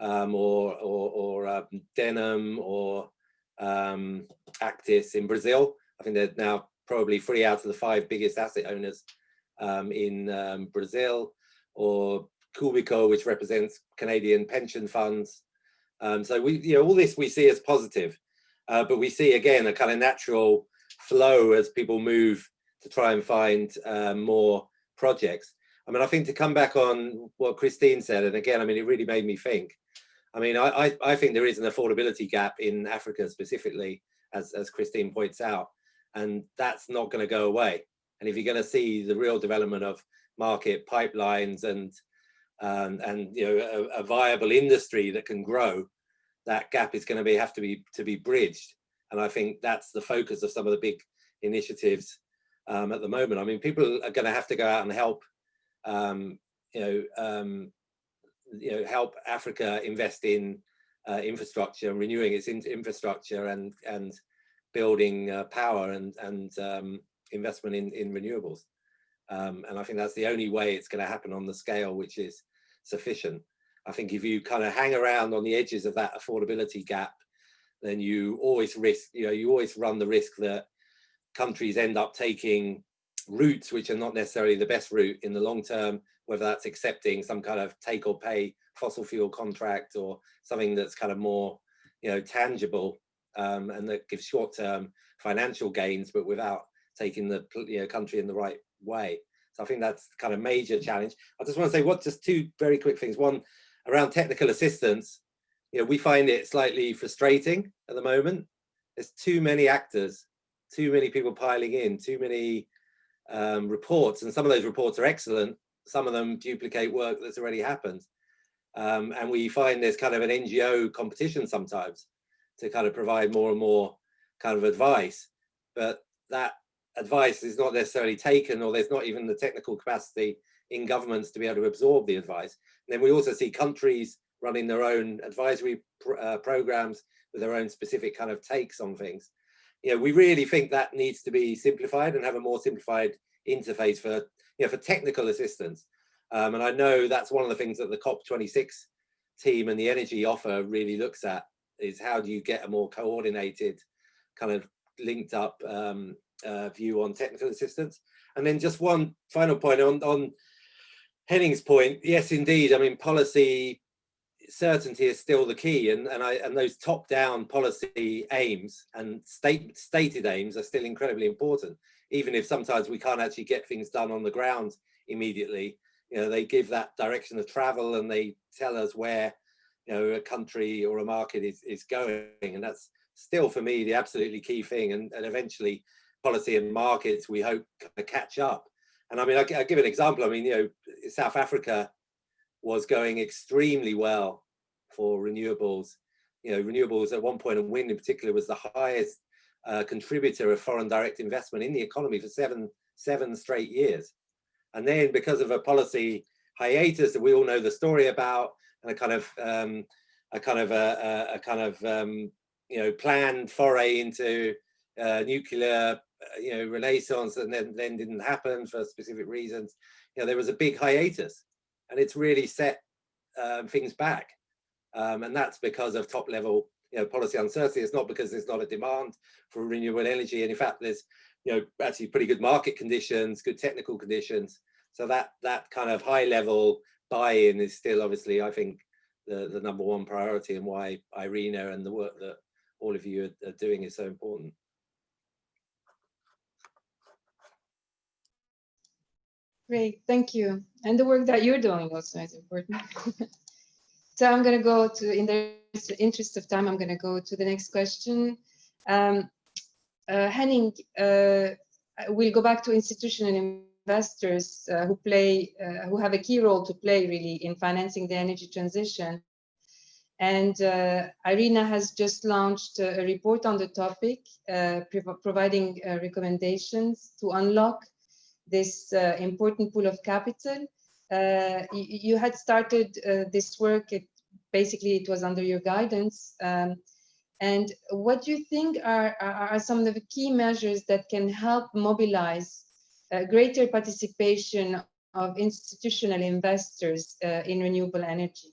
or Denham or Actis in Brazil. I think they're now probably 3 out of the 5 biggest asset owners in Brazil, or Cubico, which represents Canadian pension funds. So we, all this we see as positive, but we see again a kind of natural flow as people move to try and find more projects. I mean, I think to come back on what Christine said, and again, I mean, it really made me think. I mean, I think there is an affordability gap in Africa specifically, as Christine points out, and that's not going to go away. And if you're going to see the real development of market pipelines and a viable industry that can grow, that gap is going to have to be bridged. And I think that's the focus of some of the big initiatives at the moment. I mean, people are going to have to go out and help help Africa invest in infrastructure, renewing its infrastructure and building power and investment in renewables. And I think that's the only way it's going to happen on the scale which is sufficient. I think if you kind of hang around on the edges of that affordability gap, then you always run the risk that countries end up taking routes which are not necessarily the best route in the long term, whether that's accepting some kind of take or pay fossil fuel contract or something that's kind of more tangible and that gives short-term financial gains, but without taking the country in the right way. So I think that's kind of major challenge. I just want to say just 2 very quick things. One, around technical assistance, we find it slightly frustrating at the moment. There's too many actors, too many people piling in, too many reports, and some of those reports are excellent. Some of them duplicate work that's already happened. And we find there's kind of an NGO competition sometimes to kind of provide more and more kind of advice, but that advice is not necessarily taken, or there's not even the technical capacity in governments to be able to absorb the advice. And then we also see countries running their own advisory programs with their own specific kind of takes on things. We really think that needs to be simplified and have a more simplified interface for technical assistance. And I know that's one of the things that the COP26 team and the energy offer really looks at, is how do you get a more coordinated kind of linked up view on technical assistance. And then just one final point on Henning's point. Yes, indeed. I mean, policy certainty is still the key, and those top-down policy aims and stated aims are still incredibly important, even if sometimes we can't actually get things done on the ground immediately. You know, they give that direction of travel and they tell us where, you know, a country or a market is going, and that's still for me the absolutely key thing. And eventually policy and markets, we hope, kind of catch up. And I mean, I'll give an example. I mean, you know, South Africa was going extremely well for renewables. You know, renewables at one point, and wind in particular, was the highest contributor of foreign direct investment in the economy for seven straight years. And then because of a policy hiatus that we all know the story about, and a kind of you know, planned foray into nuclear you know, renaissance, and then didn't happen for specific reasons. You know, there was a big hiatus, and it's really set things back, and that's because of top level, you know, policy uncertainty. It's not because there's not a demand for renewable energy, and in fact there's, you know, actually pretty good market conditions, good technical conditions. So that kind of high level buy-in is still, obviously, I think, the number one priority, and why IRENA and the work that all of you are doing is so important. Great, thank you. And the work that you're doing also is important. So I'm going to go to, in the interest of time, I'm going to go to the next question. Henning, we'll go back to institutional investors who have a key role to play really in financing the energy transition. And IRENA has just launched a report on the topic, providing recommendations to unlock this important pool of capital. You had started this work, basically it was under your guidance. And what do you think are some of the key measures that can help mobilize greater participation of institutional investors in renewable energy?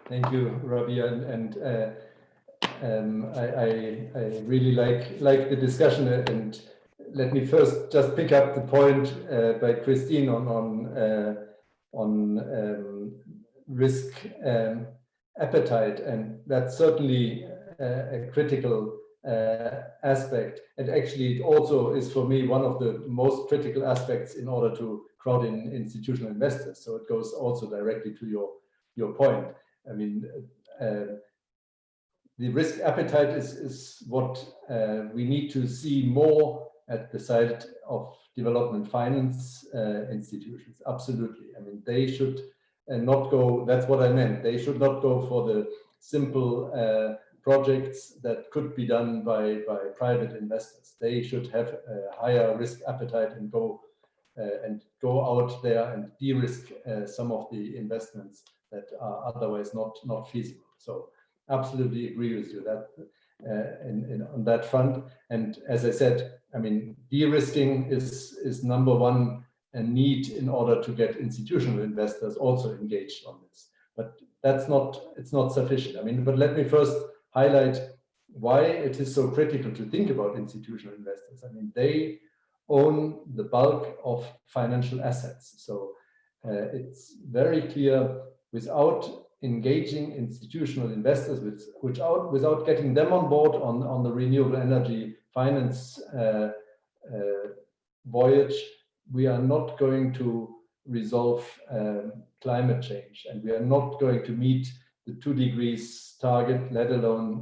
Thank you, Rabia, and I really like the discussion, and let me first just pick up the point by Christine on risk appetite, and that's certainly a critical aspect, and actually it also is for me one of the most critical aspects in order to crowd in institutional investors. So it goes also directly to your point. I mean, the risk appetite is what we need to see more at the side of development finance institutions. Absolutely. I mean, they should not go, that's what I meant, they should not go for the simple projects that could be done by private investors. They should have a higher risk appetite and go out there and de-risk some of the investments that are otherwise not feasible. So absolutely agree with you that on that front. And as I said, I mean, de-risking is number one need in order to get institutional investors also engaged on this. But it's not sufficient. I mean, but let me first highlight why it is so critical to think about institutional investors. I mean, they own the bulk of financial assets. So it's very clear, without engaging institutional investors, without getting them on board on the renewable energy finance voyage, we are not going to resolve climate change, and we are not going to meet the 2 degrees target, let alone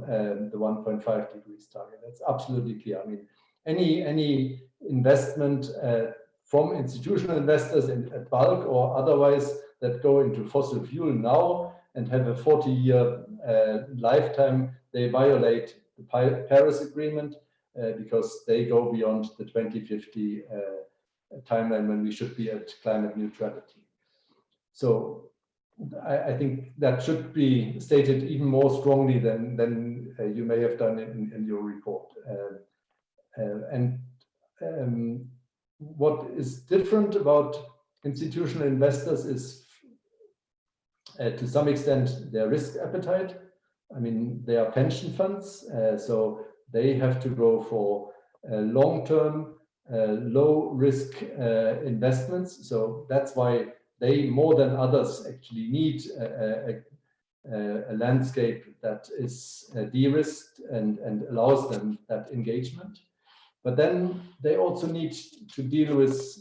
the 1.5 degrees target. That's absolutely clear. I mean, any investment from institutional investors in bulk or otherwise that go into fossil fuel now and have a 40-year lifetime, they violate the Paris Agreement because they go beyond the 2050 timeline when we should be at climate neutrality. So I think that should be stated even more strongly than you may have done in your report. What is different about institutional investors is to some extent their risk appetite. I mean, they are pension funds, so they have to go for long-term, low-risk investments. So that's why they, more than others, actually need a landscape that is de-risked and allows them that engagement. But then they also need to deal with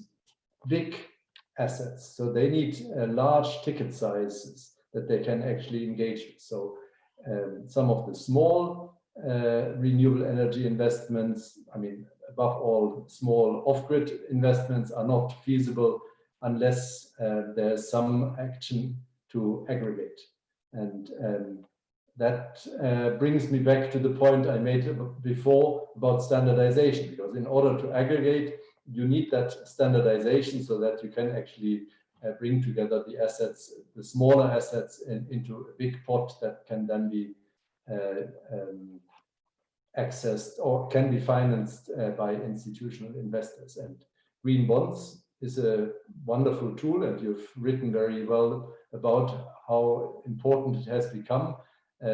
big assets. So they need large ticket sizes that they can actually engage with. So some of the small renewable energy investments, I mean, above all, small off-grid investments are not feasible unless there's some action to aggregate. And that brings me back to the point I made before about standardization, because in order to aggregate, you need that standardization so that you can actually bring together the assets, the smaller assets, into a big pot that can then be accessed or can be financed by institutional investors. And green bonds is a wonderful tool, and you've written very well about how important it has become.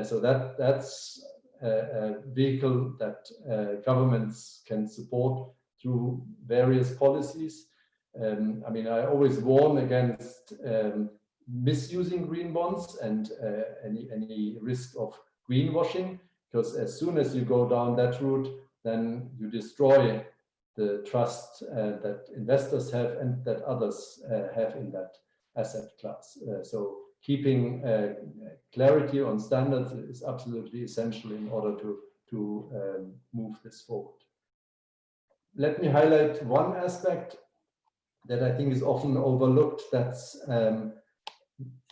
So that's a vehicle that governments can support through various policies. I mean, I always warn against misusing green bonds and any risk of greenwashing, because as soon as you go down that route, then you destroy the trust that investors have and that others have in that asset class. So keeping clarity on standards is absolutely essential in order to move this forward. Let me highlight one aspect that I think is often overlooked. That's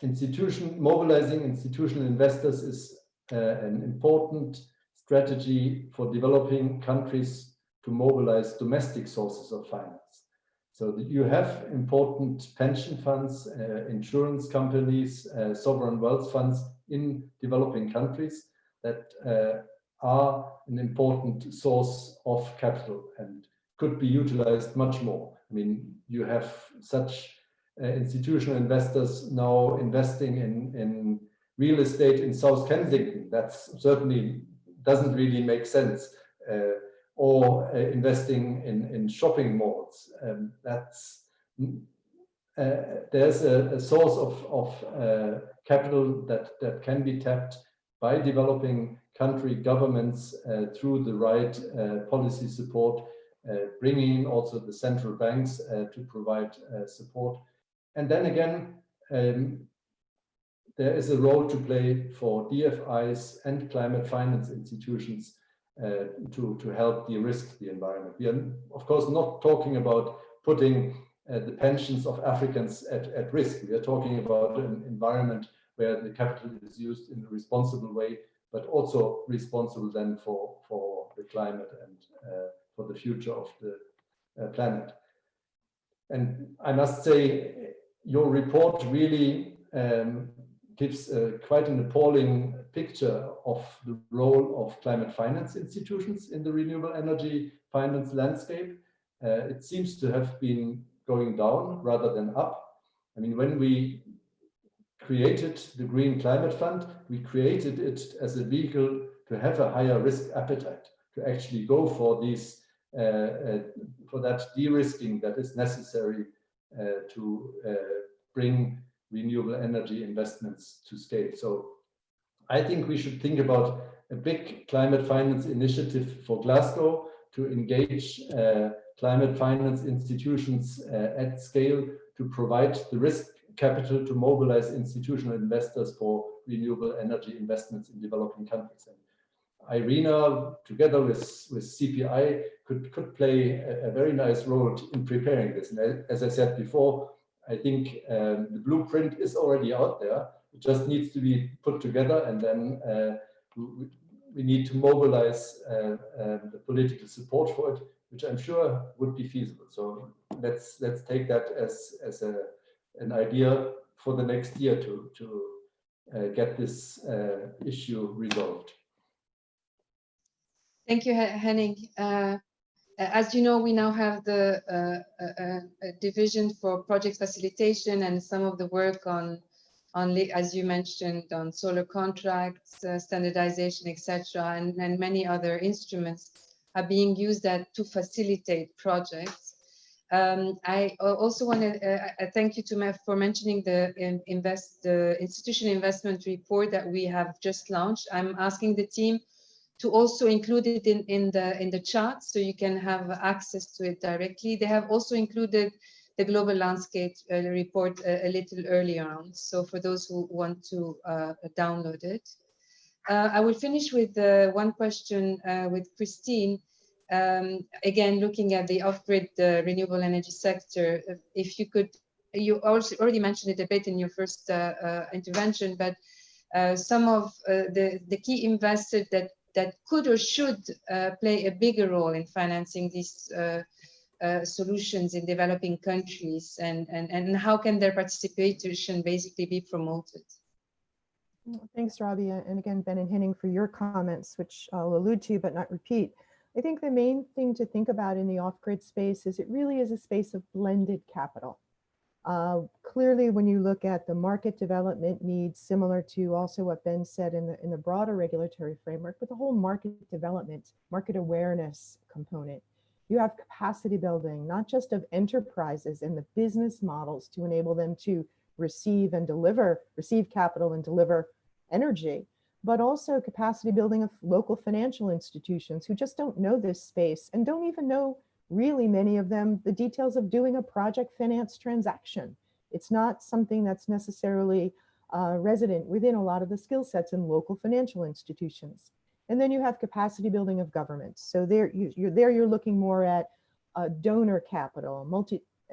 mobilizing institutional investors is an important strategy for developing countries to mobilize domestic sources of finance. So that you have important pension funds, insurance companies, sovereign wealth funds in developing countries that are an important source of capital and could be utilized much more. I mean, you have such institutional investors now investing in real estate in South Kensington. That certainly doesn't really make sense. Or investing in shopping malls. There's a source of capital that can be tapped by developing country governments through the right policy support, bringing in also the central banks to provide support. And then again, there is a role to play for DFIs and climate finance institutions to help de-risk the environment. We are, of course, not talking about putting the pensions of Africans at risk. We are talking about an environment where the capital is used in a responsible way, but also responsible then for the climate and for the future of the planet. And I must say, your report really gives quite an appalling picture of the role of climate finance institutions in the renewable energy finance landscape. It seems to have been going down rather than up. I mean, when we created the Green Climate Fund, we created it as a vehicle to have a higher risk appetite, to actually go for these, for that de-risking that is necessary to bring renewable energy investments to scale. So I think we should think about a big climate finance initiative for Glasgow to engage climate finance institutions at scale to provide the risk capital to mobilize institutional investors for renewable energy investments in developing countries. And IRENA, together with CPI, could play a very nice role in preparing this. And as I said before, I think the blueprint is already out there. It just needs to be put together, and then we need to mobilize the political support for it, which I'm sure would be feasible. So let's take that as an idea for the next year to get this issue resolved. Thank you, Henning. As you know, we now have the a division for project facilitation, and some of the work on as you mentioned, on solar contracts, standardization, etc., and many other instruments are being used to facilitate projects. I also want to thank you for mentioning the institutional investment report that we have just launched. I'm asking the team to also include it in the chart so you can have access to it directly. They have also included the global landscape report a little earlier on. So for those who want to download it. I will finish with one question with Christine. Again, looking at the off-grid renewable energy sector, if you could, you also already mentioned it a bit in your first intervention, but some of the key investors that could or should play a bigger role in financing these solutions in developing countries, and how can their participation basically be promoted? Thanks, Rabia. And again, Ben and Henning, for your comments, which I'll allude to but not repeat. I think the main thing to think about in the off-grid space is it really is a space of blended capital. Clearly, when you look at the market development needs, similar to also what Ben said in the broader regulatory framework, but the whole market development, market awareness component, you have capacity building, not just of enterprises and the business models to enable them to receive capital and deliver energy, but also capacity building of local financial institutions who just don't know this space and don't even know, really many of them, the details of doing a project finance transaction. It's not something that's necessarily resident within a lot of the skill sets in local financial institutions. And then you have capacity building of governments. So you're looking more at donor capital,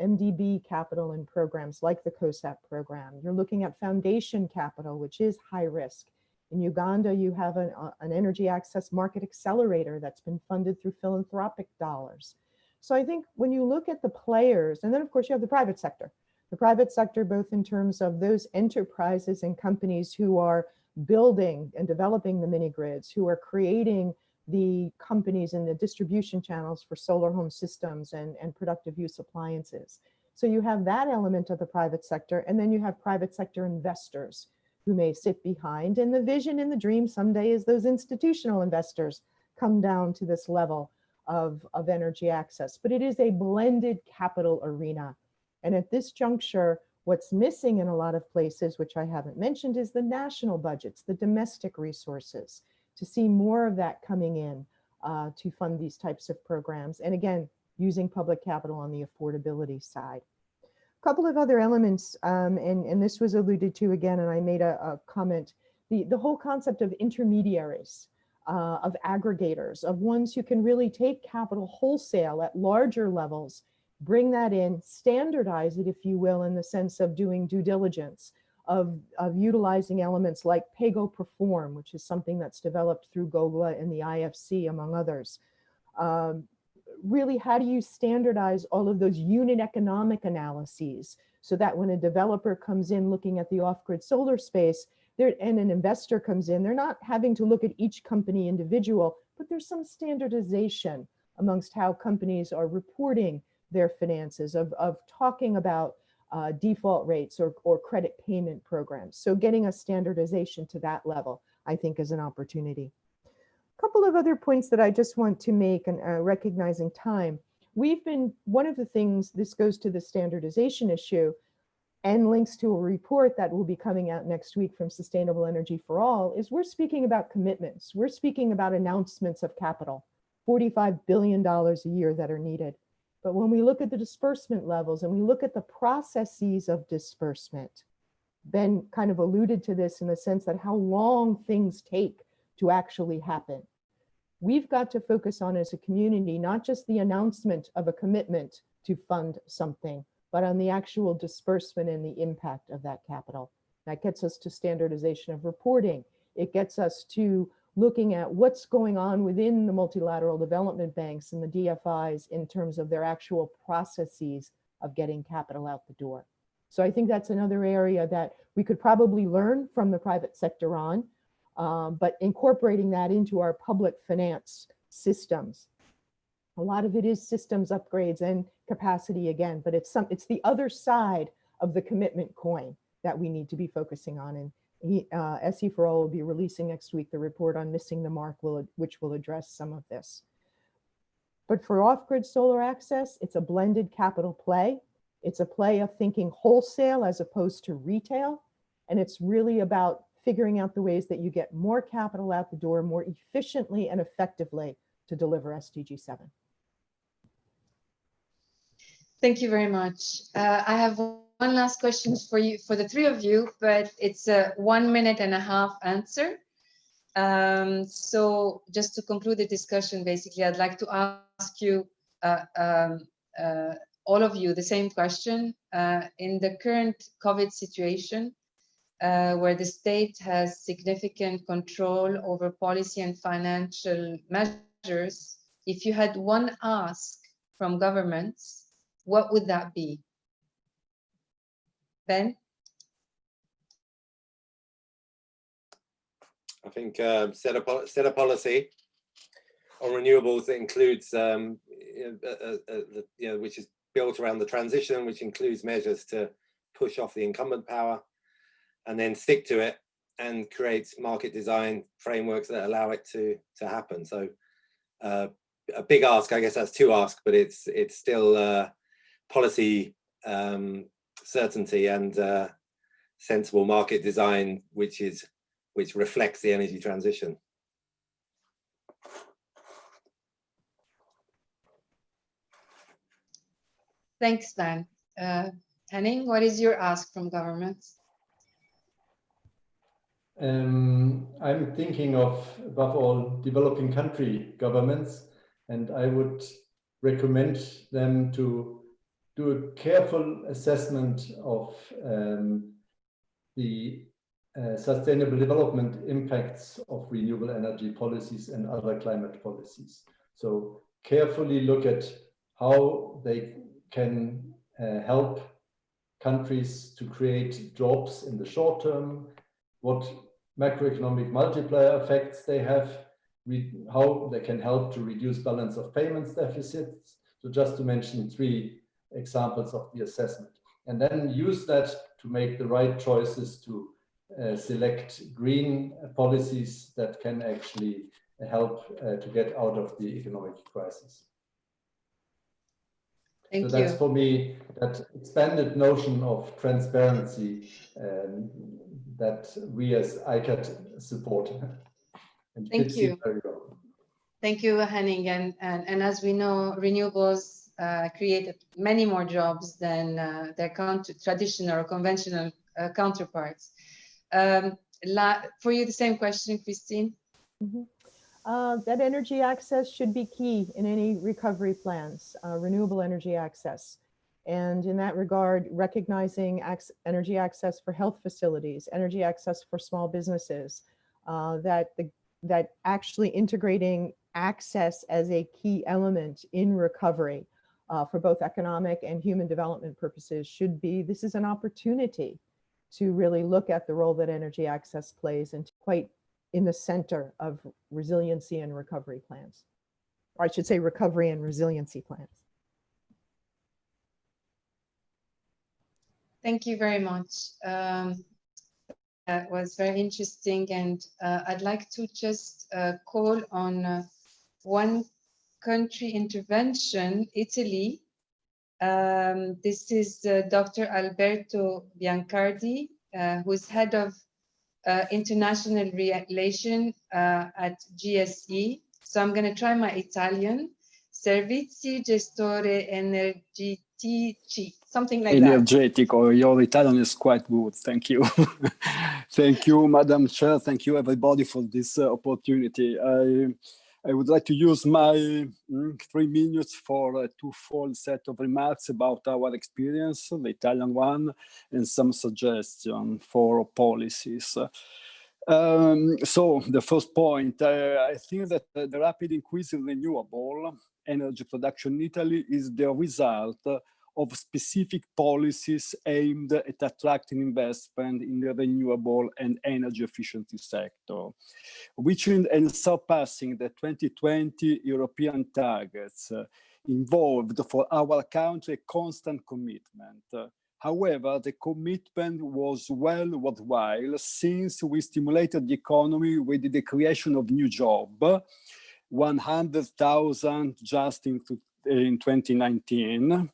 MDB capital in programs like the COSAP program. You're looking at foundation capital, which is high risk. In Uganda, you have an energy access market accelerator that's been funded through philanthropic dollars. So I think when you look at the players, and then of course you have the private sector, both in terms of those enterprises and companies who are building and developing the mini grids, who are creating the companies and the distribution channels for solar home systems and productive use appliances. So you have that element of the private sector, and then you have private sector investors who may sit behind. And the vision and the dream someday is those institutional investors come down to this level of energy access. But it is a blended capital arena. And at this juncture, what's missing in a lot of places, which I haven't mentioned, is the national budgets, the domestic resources, to see more of that coming in to fund these types of programs. And again, using public capital on the affordability side. A couple of other elements, and this was alluded to again, and I made a comment, the whole concept of intermediaries, of aggregators, of ones who can really take capital wholesale at larger levels, bring that in, standardize it, if you will, in the sense of doing due diligence, of utilizing elements like pay-go-perform, which is something that's developed through GOGLA and the IFC, among others. Really, how do you standardize all of those unit economic analyses so that when a developer comes in looking at the off-grid solar space, and an investor comes in, they're not having to look at each company individual, but there's some standardization amongst how companies are reporting their finances, of talking about default rates or credit payment programs. So getting a standardization to that level, I think, is an opportunity. A couple of other points that I just want to make, and recognizing time. One of the things, this goes to the standardization issue and links to a report that will be coming out next week from Sustainable Energy for All, is we're speaking about commitments. We're speaking about announcements of capital, $45 billion a year that are needed. But when we look at the disbursement levels and we look at the processes of disbursement, Ben kind of alluded to this in the sense that how long things take to actually happen. We've got to focus on, as a community, not just the announcement of a commitment to fund something, but on the actual disbursement and the impact of that capital. That gets us to standardization of reporting. It gets us to looking at what's going on within the multilateral development banks and the DFIs in terms of their actual processes of getting capital out the door. So I think that's another area that we could probably learn from the private sector on, but incorporating that into our public finance systems. A lot of it is systems upgrades and capacity again, but it's the other side of the commitment coin that we need to be focusing on. And SE for All will be releasing next week the report on missing the mark, which will address some of this. But for off-grid solar access, it's a blended capital play. It's a play of thinking wholesale as opposed to retail. And it's really about figuring out the ways that you get more capital out the door more efficiently and effectively to deliver SDG 7. Thank you very much. I have one last question for you, for the three of you, but it's a 1.5 minute answer. So just to conclude the discussion, basically, I'd like to ask you, all of you, the same question. In the current COVID situation, where the state has significant control over policy and financial measures, if you had one ask from governments, what would that be? Ben? I think set a policy on renewables that includes, which is built around the transition, which includes measures to push off the incumbent power, and then stick to it and create market design frameworks that allow it to happen. So a big ask, I guess that's two asks, but it's still policy certainty and sensible market design, which reflects the energy transition. Thanks, Ben. Henning, what is your ask from governments? I'm thinking of, above all, developing country governments, and I would recommend them to do a careful assessment of the sustainable development impacts of renewable energy policies and other climate policies. So carefully look at how they can help countries to create jobs in the short term, what macroeconomic multiplier effects they have, how they can help to reduce balance of payments deficits. So just to mention 3 examples of the assessment. And then use that to make the right choices to select green policies that can actually help to get out of the economic crisis. Thank you. So that's for me that expanded notion of transparency that we as ICAT support. And Thank you. Very well. Thank you, Henning. And as we know, renewables create many more jobs than their traditional or conventional counterparts. For you, the same question, Christine. Mm-hmm. That energy access should be key in any recovery plans, renewable energy access. And in that regard, recognizing energy access for health facilities, energy access for small businesses, that actually integrating access as a key element in recovery for both economic and human development purposes should be, this is an opportunity to really look at the role that energy access plays and quite in the center of resiliency and recovery plans. Or I should say recovery and resiliency plans. Thank you very much. That was very interesting, and I'd like to just call on one country intervention, Italy. This is Dr. Alberto Biancardi, who is head of international relation at GSE. So I'm going to try my Italian. Servizi Gestore Energetici, something like Energetico. Your Italian is quite good. Thank you. Thank you, Madam Chair. Thank you, everybody, for this opportunity. I would like to use my 3 minutes for a twofold set of remarks about our experience, the Italian one, and some suggestions for policies. So the first point, I think that the rapid increase in renewable energy production in Italy is the result of specific policies aimed at attracting investment in the renewable and energy efficiency sector, reaching and surpassing the 2020 European targets involved for our country a constant commitment However, the commitment was well worthwhile since we stimulated the economy with the creation of new jobs, 100,000 just in 2019,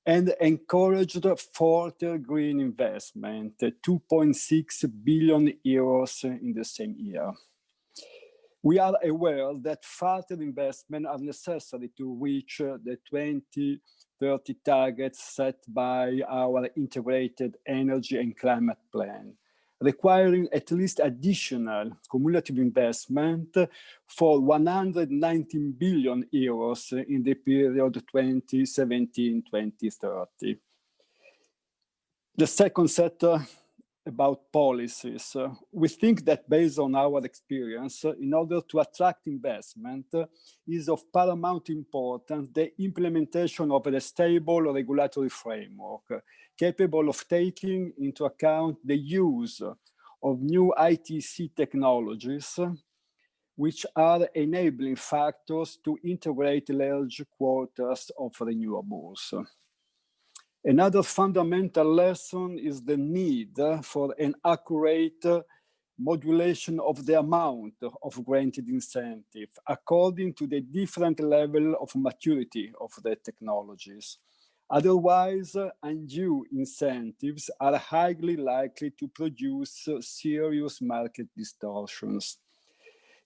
and encouraged further green investment, 2.6 billion euros in the same year. We are aware that further investment are necessary to reach the 2030 targets set by our integrated energy and climate plan, requiring at least additional cumulative investment for 119 billion euros in the period 2017-2030. The second set about policies. We think that based on our experience, in order to attract investment, is of paramount importance the implementation of a stable regulatory framework capable of taking into account the use of new ITC technologies, which are enabling factors to integrate large quotas of renewables. Another fundamental lesson is the need for an accurate modulation of the amount of granted incentive according to the different level of maturity of the technologies. Otherwise, undue incentives are highly likely to produce serious market distortions.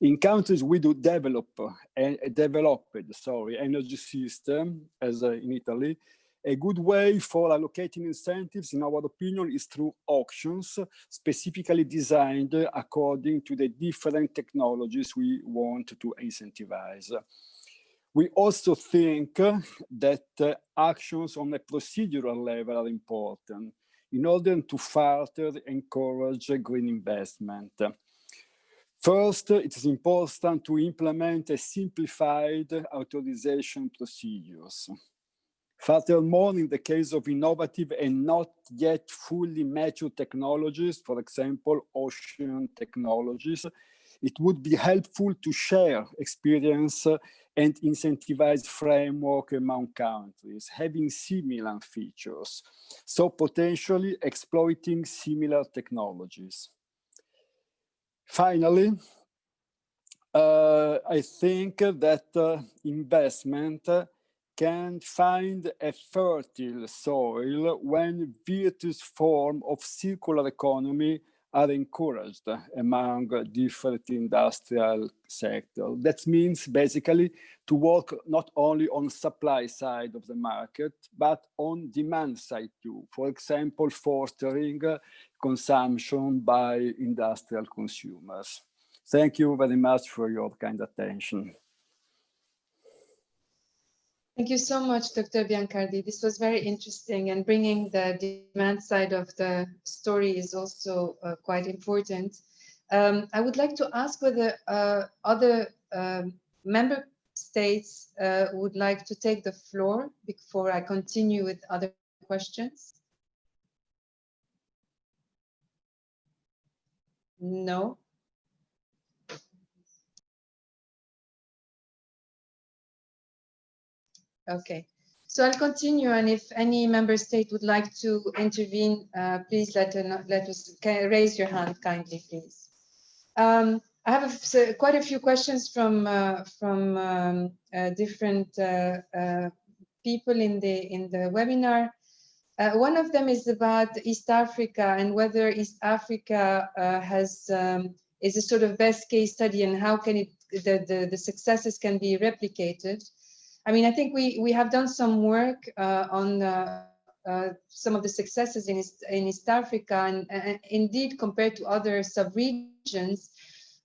In countries we do developed energy system, as in Italy, a good way for allocating incentives, in our opinion, is through auctions, specifically designed according to the different technologies we want to incentivize. We also think that actions on a procedural level are important in order to further encourage green investment. First, it is important to implement a simplified authorization procedures. Furthermore, in the case of innovative and not yet fully mature technologies, for example, ocean technologies, it would be helpful to share experience and incentivize framework among countries having similar features, so potentially exploiting similar technologies. Finally, I think that investment can find a fertile soil when virtuous forms of circular economy are encouraged among different industrial sectors. That means basically to work not only on supply side of the market, but on demand side too. For example, fostering consumption by industrial consumers. Thank you very much for your kind attention. Thank you so much, Dr. Biancardi. This was very interesting, and bringing the demand side of the story is also quite important. I would like to ask whether other member states would like to take the floor before I continue with other questions. No. Okay, so I'll continue, and if any member state would like to intervene, please let us raise your hand kindly, please. I have quite a few questions from different people in the webinar. One of them is about East Africa and whether East Africa is a sort of best case study, and how can the successes can be replicated. I mean, I think we have done some work on some of the successes in East Africa, and indeed, compared to other sub-regions,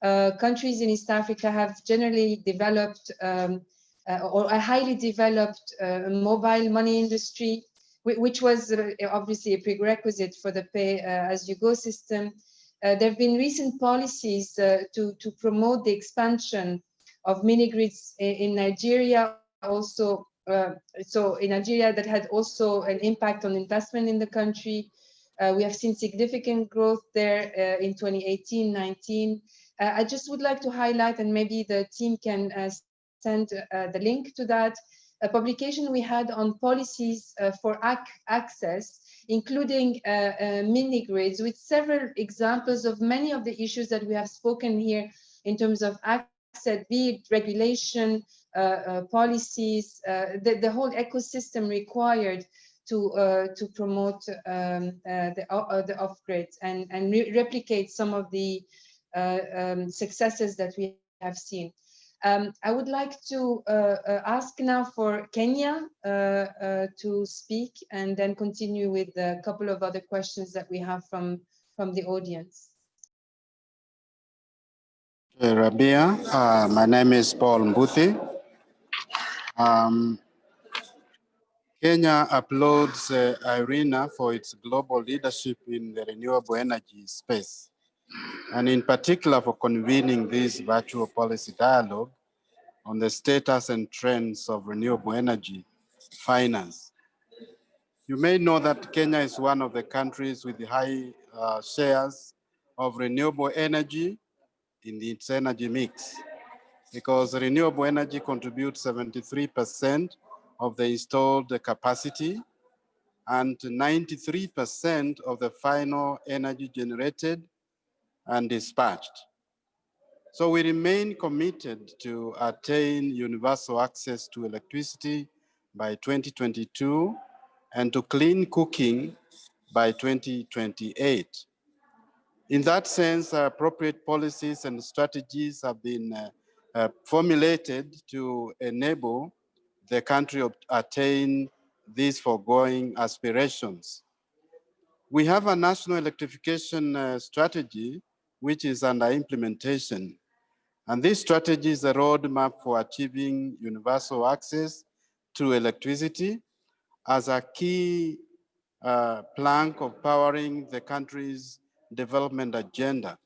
countries in East Africa have generally developed or a highly developed mobile money industry, which was obviously a prerequisite for the pay-as-you-go system. There have been recent policies to promote the expansion of mini-grids in Nigeria. Also, so in Nigeria, that had also an impact on investment in the country. We have seen significant growth there in 2018-19. I just would like to highlight, and maybe the team can send the link to that, a publication we had on policies for access including mini grids, with several examples of many of the issues that we have spoken here in terms of access, be it regulation, policies, the whole ecosystem required to promote the off-grids and replicate some of the successes that we have seen. I would like to ask now for Kenya to speak and then continue with a couple of other questions that we have from the audience. Hey, Rabia, my name is Paul Mbuthi. Kenya applauds IRENA for its global leadership in the renewable energy space, and in particular for convening this virtual policy dialogue on the status and trends of renewable energy finance. You may know that Kenya is one of the countries with high shares of renewable energy in its energy mix, because renewable energy contributes 73% of the installed capacity and 93% of the final energy generated and dispatched. So we remain committed to attain universal access to electricity by 2022 and to clean cooking by 2028. In that sense, appropriate policies and strategies have been formulated to enable the country to attain these foregoing aspirations. We have a national electrification strategy, which is under implementation. And this strategy is a roadmap for achieving universal access to electricity as a key plank of powering the country's development agenda.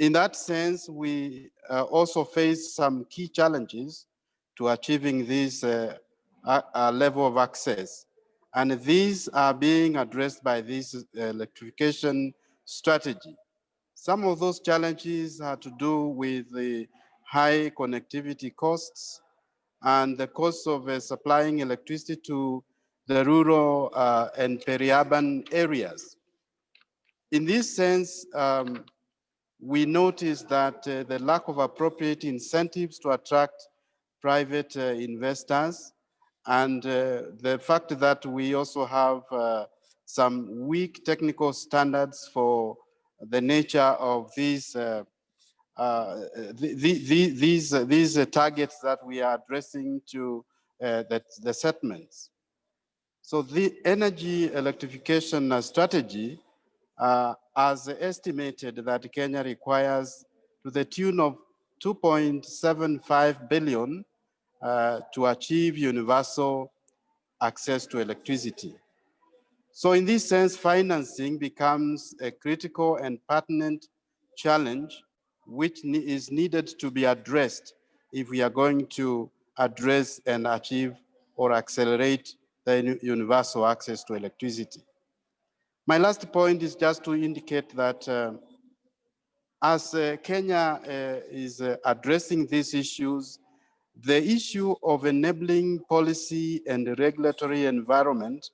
In that sense, we also face some key challenges to achieving this level of access. And these are being addressed by this electrification strategy. Some of those challenges have to do with the high connectivity costs and the cost of supplying electricity to the rural and peri-urban areas. In this sense, we notice that the lack of appropriate incentives to attract private investors, and the fact that we also have some weak technical standards for the nature of these targets that we are addressing to the settlements. So the energy electrification strategy has estimated that Kenya requires to the tune of 2.75 billion to achieve universal access to electricity. So in this sense, financing becomes a critical and pertinent challenge which is needed to be addressed if we are going to address and achieve or accelerate the universal access to electricity. My last point is just to indicate that as Kenya is addressing these issues, the issue of enabling policy and regulatory environment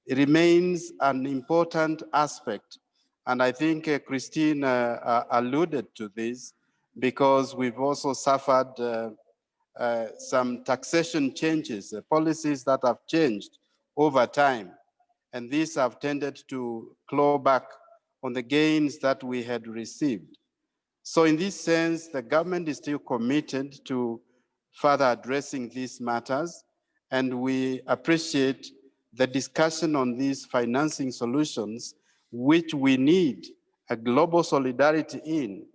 remains an important aspect. And I think Christine alluded to this, because we've also suffered some taxation changes, policies that have changed over time. And these have tended to claw back on the gains that we had received. So in this sense, the government is still committed to further addressing these matters, and we appreciate the discussion on these financing solutions, which we need a global solidarity in,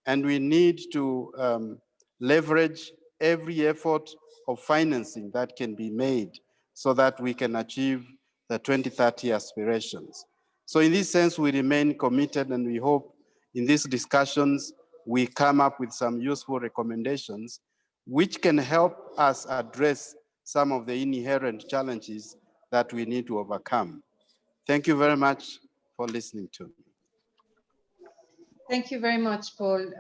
and we need to leverage every effort of financing that can be made so that we can achieve the 2030 aspirations. So in this sense, we remain committed, and we hope in these discussions, we come up with some useful recommendations which can help us address some of the inherent challenges that we need to overcome. Thank you very much for listening to me. Thank you very much, Paul.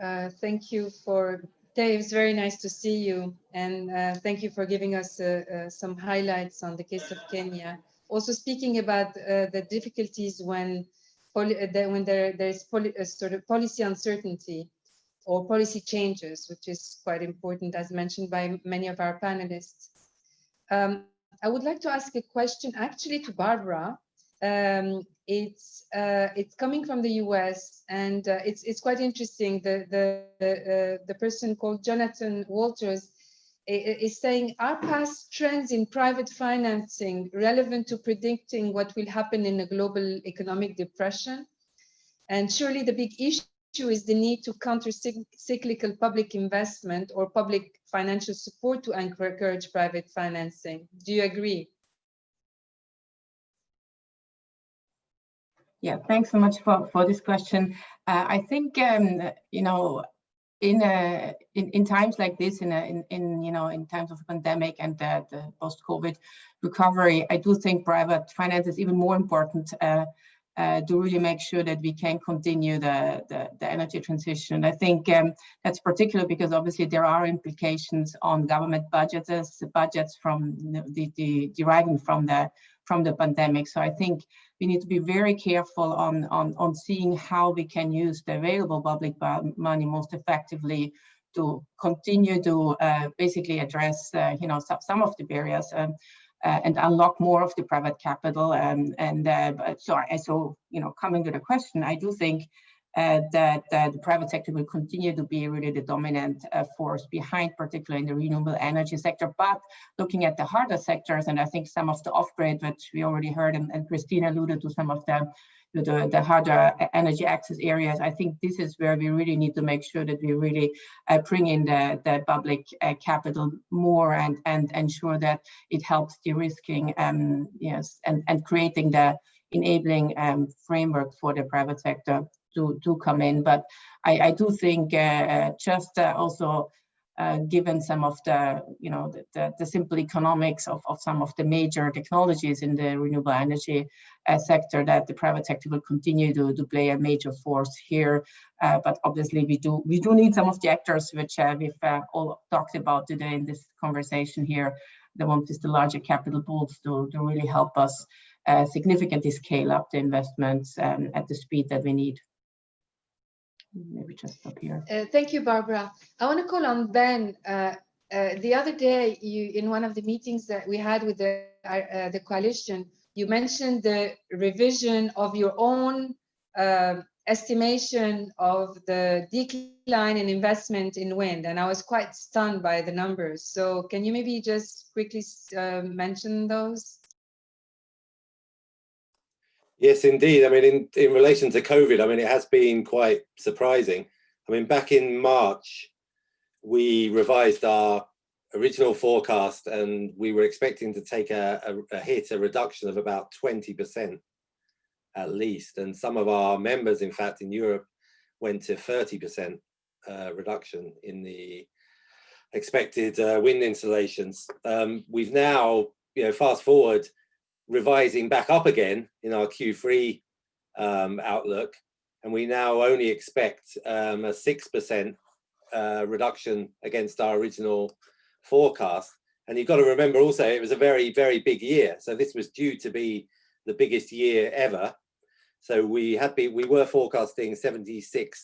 Thank you for, Dave, it's very nice to see you. And thank you for giving us some highlights on the case of Kenya. also speaking about the difficulties when there's sort of policy uncertainty or policy changes, which is quite important, as mentioned by many of our panelists. I would like to ask a question actually to Barbara. It's coming from the US, and it's quite interesting. The person called Jonathan Walters is saying, are past trends in private financing relevant to predicting what will happen in a global economic depression? And surely the big issue is the need to counter cyclical public investment or public financial support to encourage private financing. Do you agree? Yeah, thanks so much for this question. I think you know, in times like this, in times of pandemic and the post-COVID recovery, I do think private finance is even more important to really make sure that we can continue the energy transition. I think that's particular because obviously there are implications on government budgets, from deriving from the pandemic. So I think we need to be very careful on seeing how we can use the available public money most effectively to continue to basically address some of the barriers and unlock more of the private capital. So coming to the question, I do think that the private sector will continue to be really the dominant force behind, particularly in the renewable energy sector. But looking at the harder sectors, and I think some of the off-grid, which we already heard, and Christina alluded to some of the harder energy access areas, I think this is where we really need to make sure that we really bring in the public capital more and ensure that it helps de-risking and creating the enabling framework for the private sector to come in. But I do think also given some of the simple economics of some of the major technologies in the renewable energy sector, that the private sector will continue to play a major force here. But obviously we do need some of the actors which we've all talked about today in this conversation here. The one is the larger capital pools to really help us significantly scale up the investments at the speed that we need. Maybe just stop here. Thank you, Barbara. I want to call on Ben. The other day, in one of the meetings that we had with the coalition, you mentioned the revision of your own estimation of the decline in investment in wind, and I was quite stunned by the numbers. So can you maybe just quickly mention those? Yes, indeed. I mean, in relation to COVID, I mean, it has been quite surprising. I mean, back in March, we revised our original forecast and we were expecting to take a reduction of about 20% at least. And some of our members, in fact, in Europe went to 30% reduction in the expected wind installations. We've now, fast forward, revising back up again in our Q3 outlook, and we now only expect a 6% reduction against our original forecast. And you've got to remember also, it was a very, very big year. So this was due to be the biggest year ever. So we were forecasting 76.1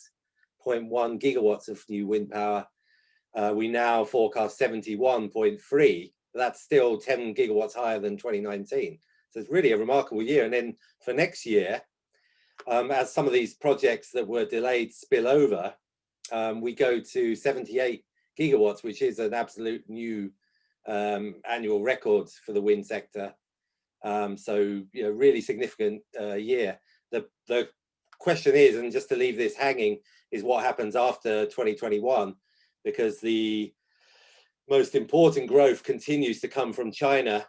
gigawatts of new wind power. We now forecast 71.3. That's still 10 gigawatts higher than 2019. So it's really a remarkable year. And then for next year, as some of these projects that were delayed spill over, we go to 78 gigawatts, which is an absolute new annual record for the wind sector. So, really significant year. The question is, and just to leave this hanging, is what happens after 2021, because the most important growth continues to come from China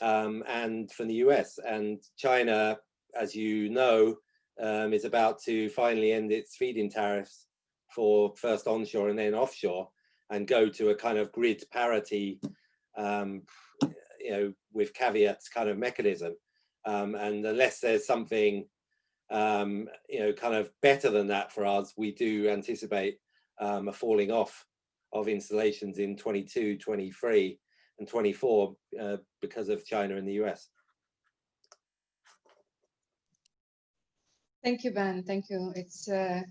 and from the US. And China, as you know, is about to finally end its feed-in tariffs for first onshore and then offshore, and go to a kind of grid parity, with caveats kind of mechanism. And unless there's something, kind of better than that for us, we do anticipate a falling off of installations in 22, 23 and 24 because of China and the US. Thank you, Ben. Thank you. I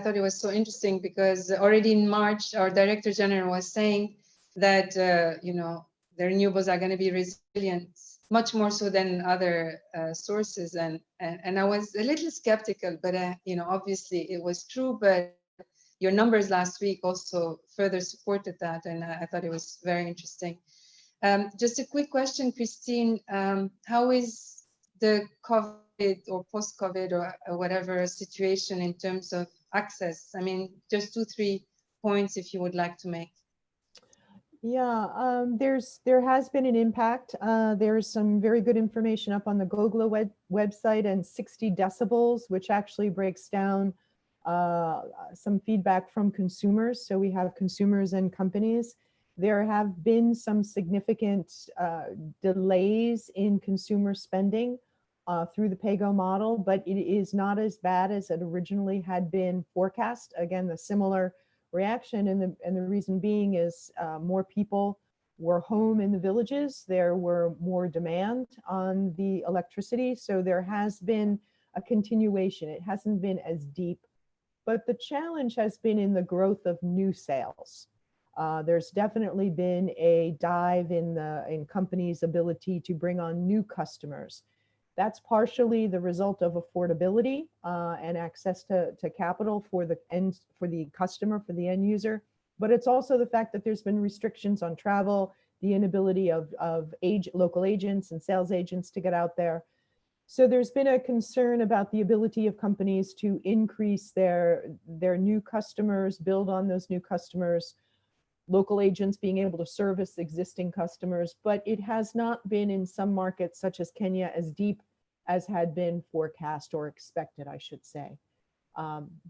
thought it was so interesting because already in March, our Director General was saying that you know, the renewables are going to be resilient, much more so than other sources, and I was a little skeptical, but you know, obviously it was true. But your numbers last week also further supported that, and I thought it was very interesting. Just a quick question, Christine. How is the COVID or post-COVID or whatever situation in terms of access? I mean, just 2-3 points if you would like to make. Yeah, there has been an impact. There's some very good information up on the GOGLA website, and 60 decibels, which actually breaks down some feedback from consumers. So we have consumers and companies. There have been some significant delays in consumer spending through the PAYGO model, but it is not as bad as it originally had been forecast. Again, the similar reaction, and the reason being is more people were home in the villages. There were more demand on the electricity, so there has been a continuation. It hasn't been as deep, but the challenge has been in the growth of new sales. There's definitely been a dive in companies' ability to bring on new customers. That's partially the result of affordability and access to capital for the customer, for the end user. But it's also the fact that there's been restrictions on travel, the inability of local agents and sales agents to get out there. So there's been a concern about the ability of companies to increase their new customers, build on those new customers, local agents being able to service existing customers, but it has not been in some markets such as Kenya as deep as had been forecast or expected, I should say.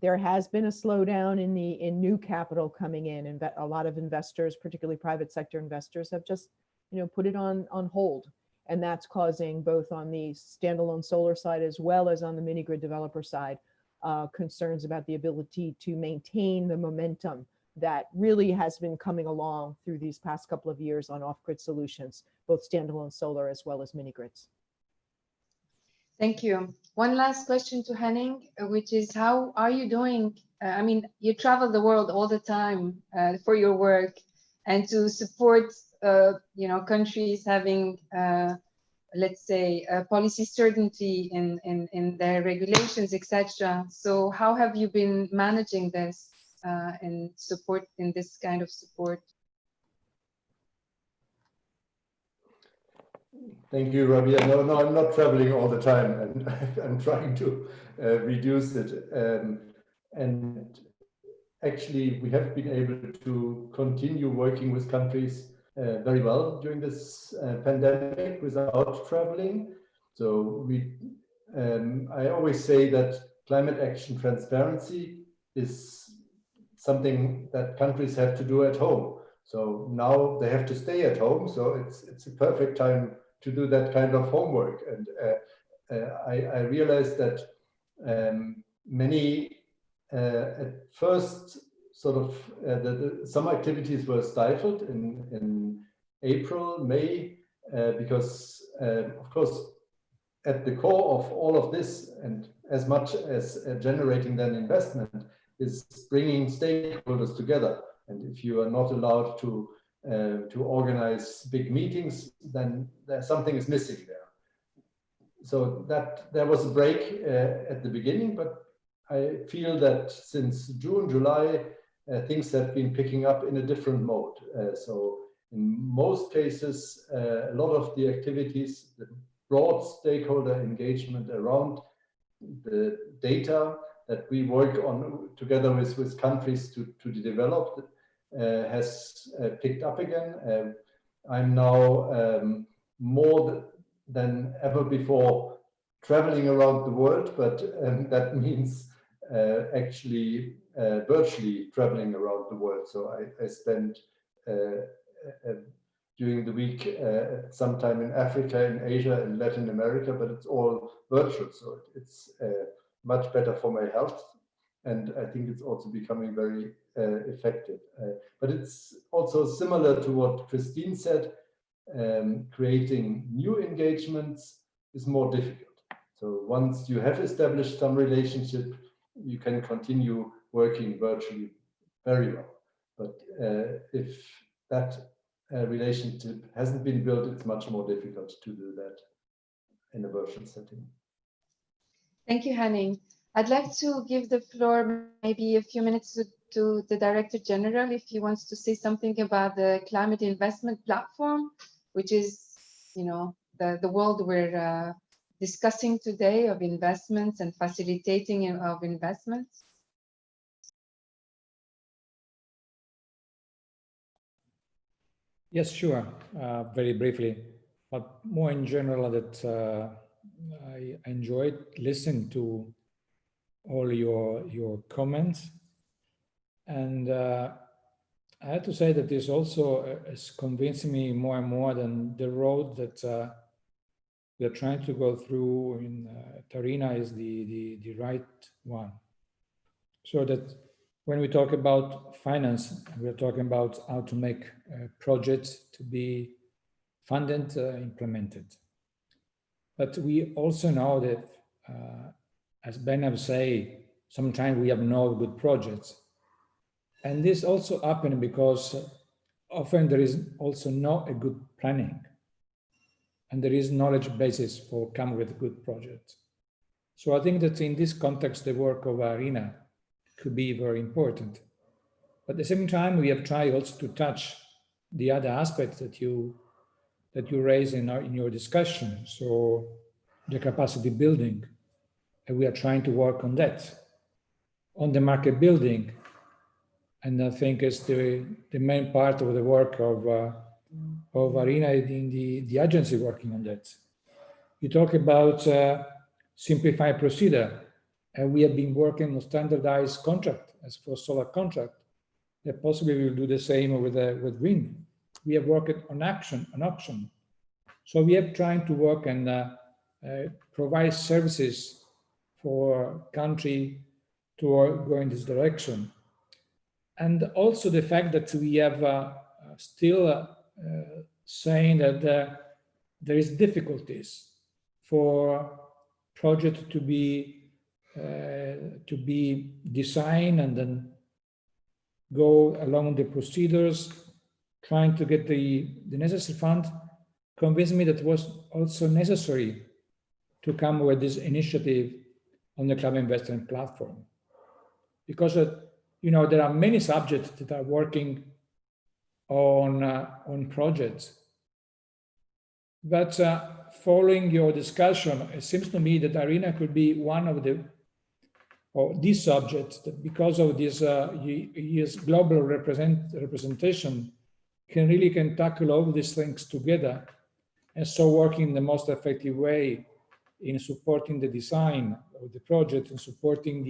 There has been a slowdown in new capital coming in, and a lot of investors, particularly private sector investors, have just put it on hold, and that's causing, both on the standalone solar side as well as on the mini grid developer side, concerns about the ability to maintain the momentum that really has been coming along through these past couple of years on off-grid solutions, both standalone solar as well as mini grids. Thank you. One last question to Henning, which is, how are you doing? I mean, you travel the world all the time for your work, and to support countries having let's say policy certainty in their regulations, etc. So how have you been managing this and support in this kind of support? Thank you, Rabia. No, I'm not traveling all the time, and I'm trying to reduce it. And actually, we have been able to continue working with countries very well during this pandemic without traveling. So I always say that climate action transparency is something that countries have to do at home. So now they have to stay at home. So it's a perfect time to do that kind of homework. And I realized that many at first sort of some activities were stifled in April, May, because of course at the core of all of this, and as much as generating then investment, is bringing stakeholders together. And if you are not allowed to organize big meetings, then something is missing there. So that there was a break at the beginning, but I feel that since June, July, things have been picking up in a different mode. So in most cases, a lot of the activities, the broad stakeholder engagement around the data that we work on together with countries to develop has picked up again. I'm now more than ever before traveling around the world, but that means actually virtually traveling around the world. So I spend during the week sometime in Africa, in Asia, in Latin America, but it's all virtual. So it's much better for my health. And I think it's also becoming very effective. But it's also similar to what Christine said, creating new engagements is more difficult. So once you have established some relationship, you can continue working virtually very well. But if that relationship hasn't been built, it's much more difficult to do that in a virtual setting. Thank you, Henning. I'd like to give the floor maybe a few minutes to the Director General if he wants to say something about the climate investment platform, which is, you know, the world we're discussing today of investments and facilitating of investments. Yes, sure. Very briefly, but more in general that I enjoyed listening to all your comments, and I have to say that this also is convincing me more and more than the road that we are trying to go through in IRENA is the right one. So that when we talk about finance, we're talking about how to make projects to be funded, implemented. But we also know that, as Ben have said, sometimes we have no good projects. And this also happens because often there is also not a good planning. And there is knowledge basis for come with good projects. So I think that in this context, the work of IRENA could be very important. But at the same time, we have tried also to touch the other aspects that you raise in your discussion. So the capacity building, and we are trying to work on that. On the market building, and I think it's the main part of the work of IRENA in the agency working on that. You talk about simplified procedure, and we have been working on standardized contract as for solar contract. That possibly we will do the same with wind. We have worked on auction. So we are trying to work and provide services for country to go in this direction. And also the fact that we have still saying that there is difficulties for project to be designed and then go along the procedures, trying to get the necessary fund, convinced me that it was also necessary to come with this initiative on the climate investment platform. Because you know, there are many subjects that are working on projects. But following your discussion, it seems to me that IRENA could be one of these subjects that, because of this year's global representation, can tackle all these things together, and so working in the most effective way in supporting the design of the project and supporting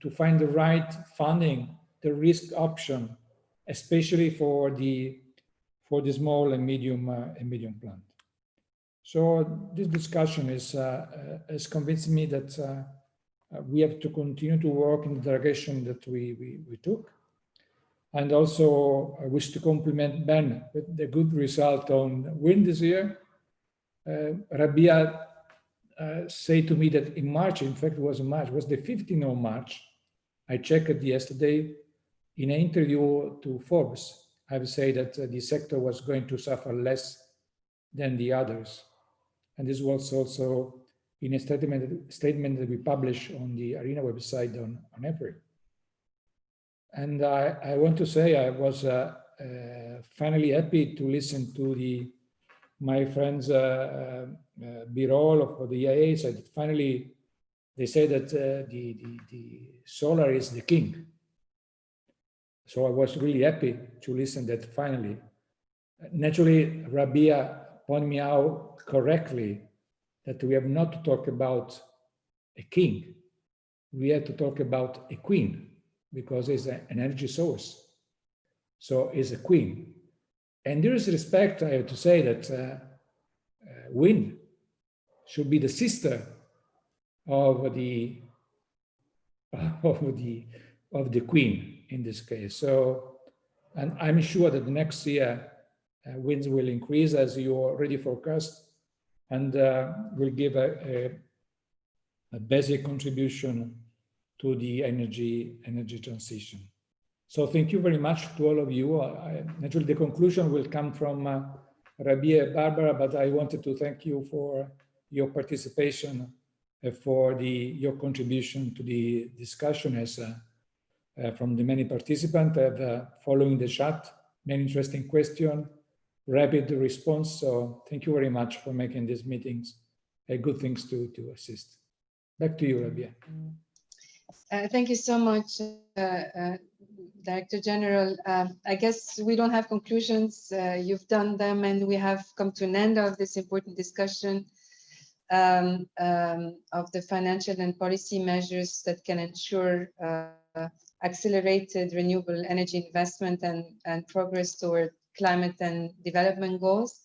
to find the right funding, the risk option, especially for the small and medium plant. So this discussion has convinced me that we have to continue to work in the direction that we took. And also I wish to compliment Ben with the good result on wind this year. Rabia said to me that in March, in fact it was the 15th of March, I checked it yesterday in an interview to Forbes. I would say that the sector was going to suffer less than the others. And this was also in a statement that we published on the IRENA website on April. And I want to say I was finally happy to listen to my friends Birol of the IAA said that finally they say that the solar is the king. So I was really happy to listen that finally. Naturally, Rabia pointed me out correctly that we have not to talk about a king. We have to talk about a queen, because it's an energy source. So it's a queen. And in this respect, I have to say that wind should be the sister of the queen in this case. So, and I'm sure that the next year winds will increase, as you already forecast. and will give a basic contribution to the energy transition. So thank you very much to all of you. Naturally, the conclusion will come from Rabia and Barbara, but I wanted to thank you for your participation, for your contribution to the discussion as from the many participants, following the chat, many interesting questions, rapid response. So thank you very much for making these meetings good things to assist. Back to you, Rabia. Thank you so much, Director General. I guess we don't have conclusions. You've done them, and we have come to an end of this important discussion of the financial and policy measures that can ensure accelerated renewable energy investment and progress toward climate and development goals.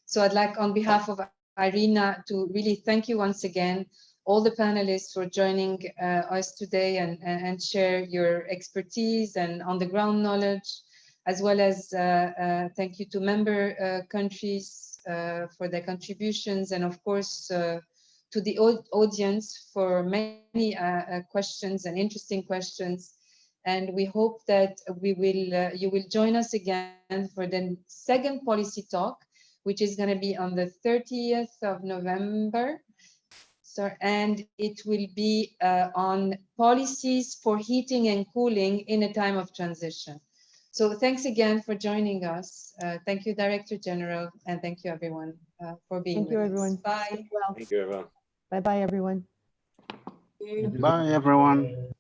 So I'd like, on behalf of IRENA, to really thank you once again, all the panelists, for joining us today and share your expertise and on-the-ground knowledge, as well as thank you to member countries for their contributions, and of course to the audience for many questions and interesting questions. And we hope that you will join us again for the second policy talk, which is going to be on the 30th of November. So, and it will be on policies for heating and cooling in a time of transition. So thanks again for joining us. Thank you, Director General, and thank you everyone for being with us. Thank you, everyone. Bye. Well. Thank you, everyone. Bye-bye, everyone. Bye, everyone.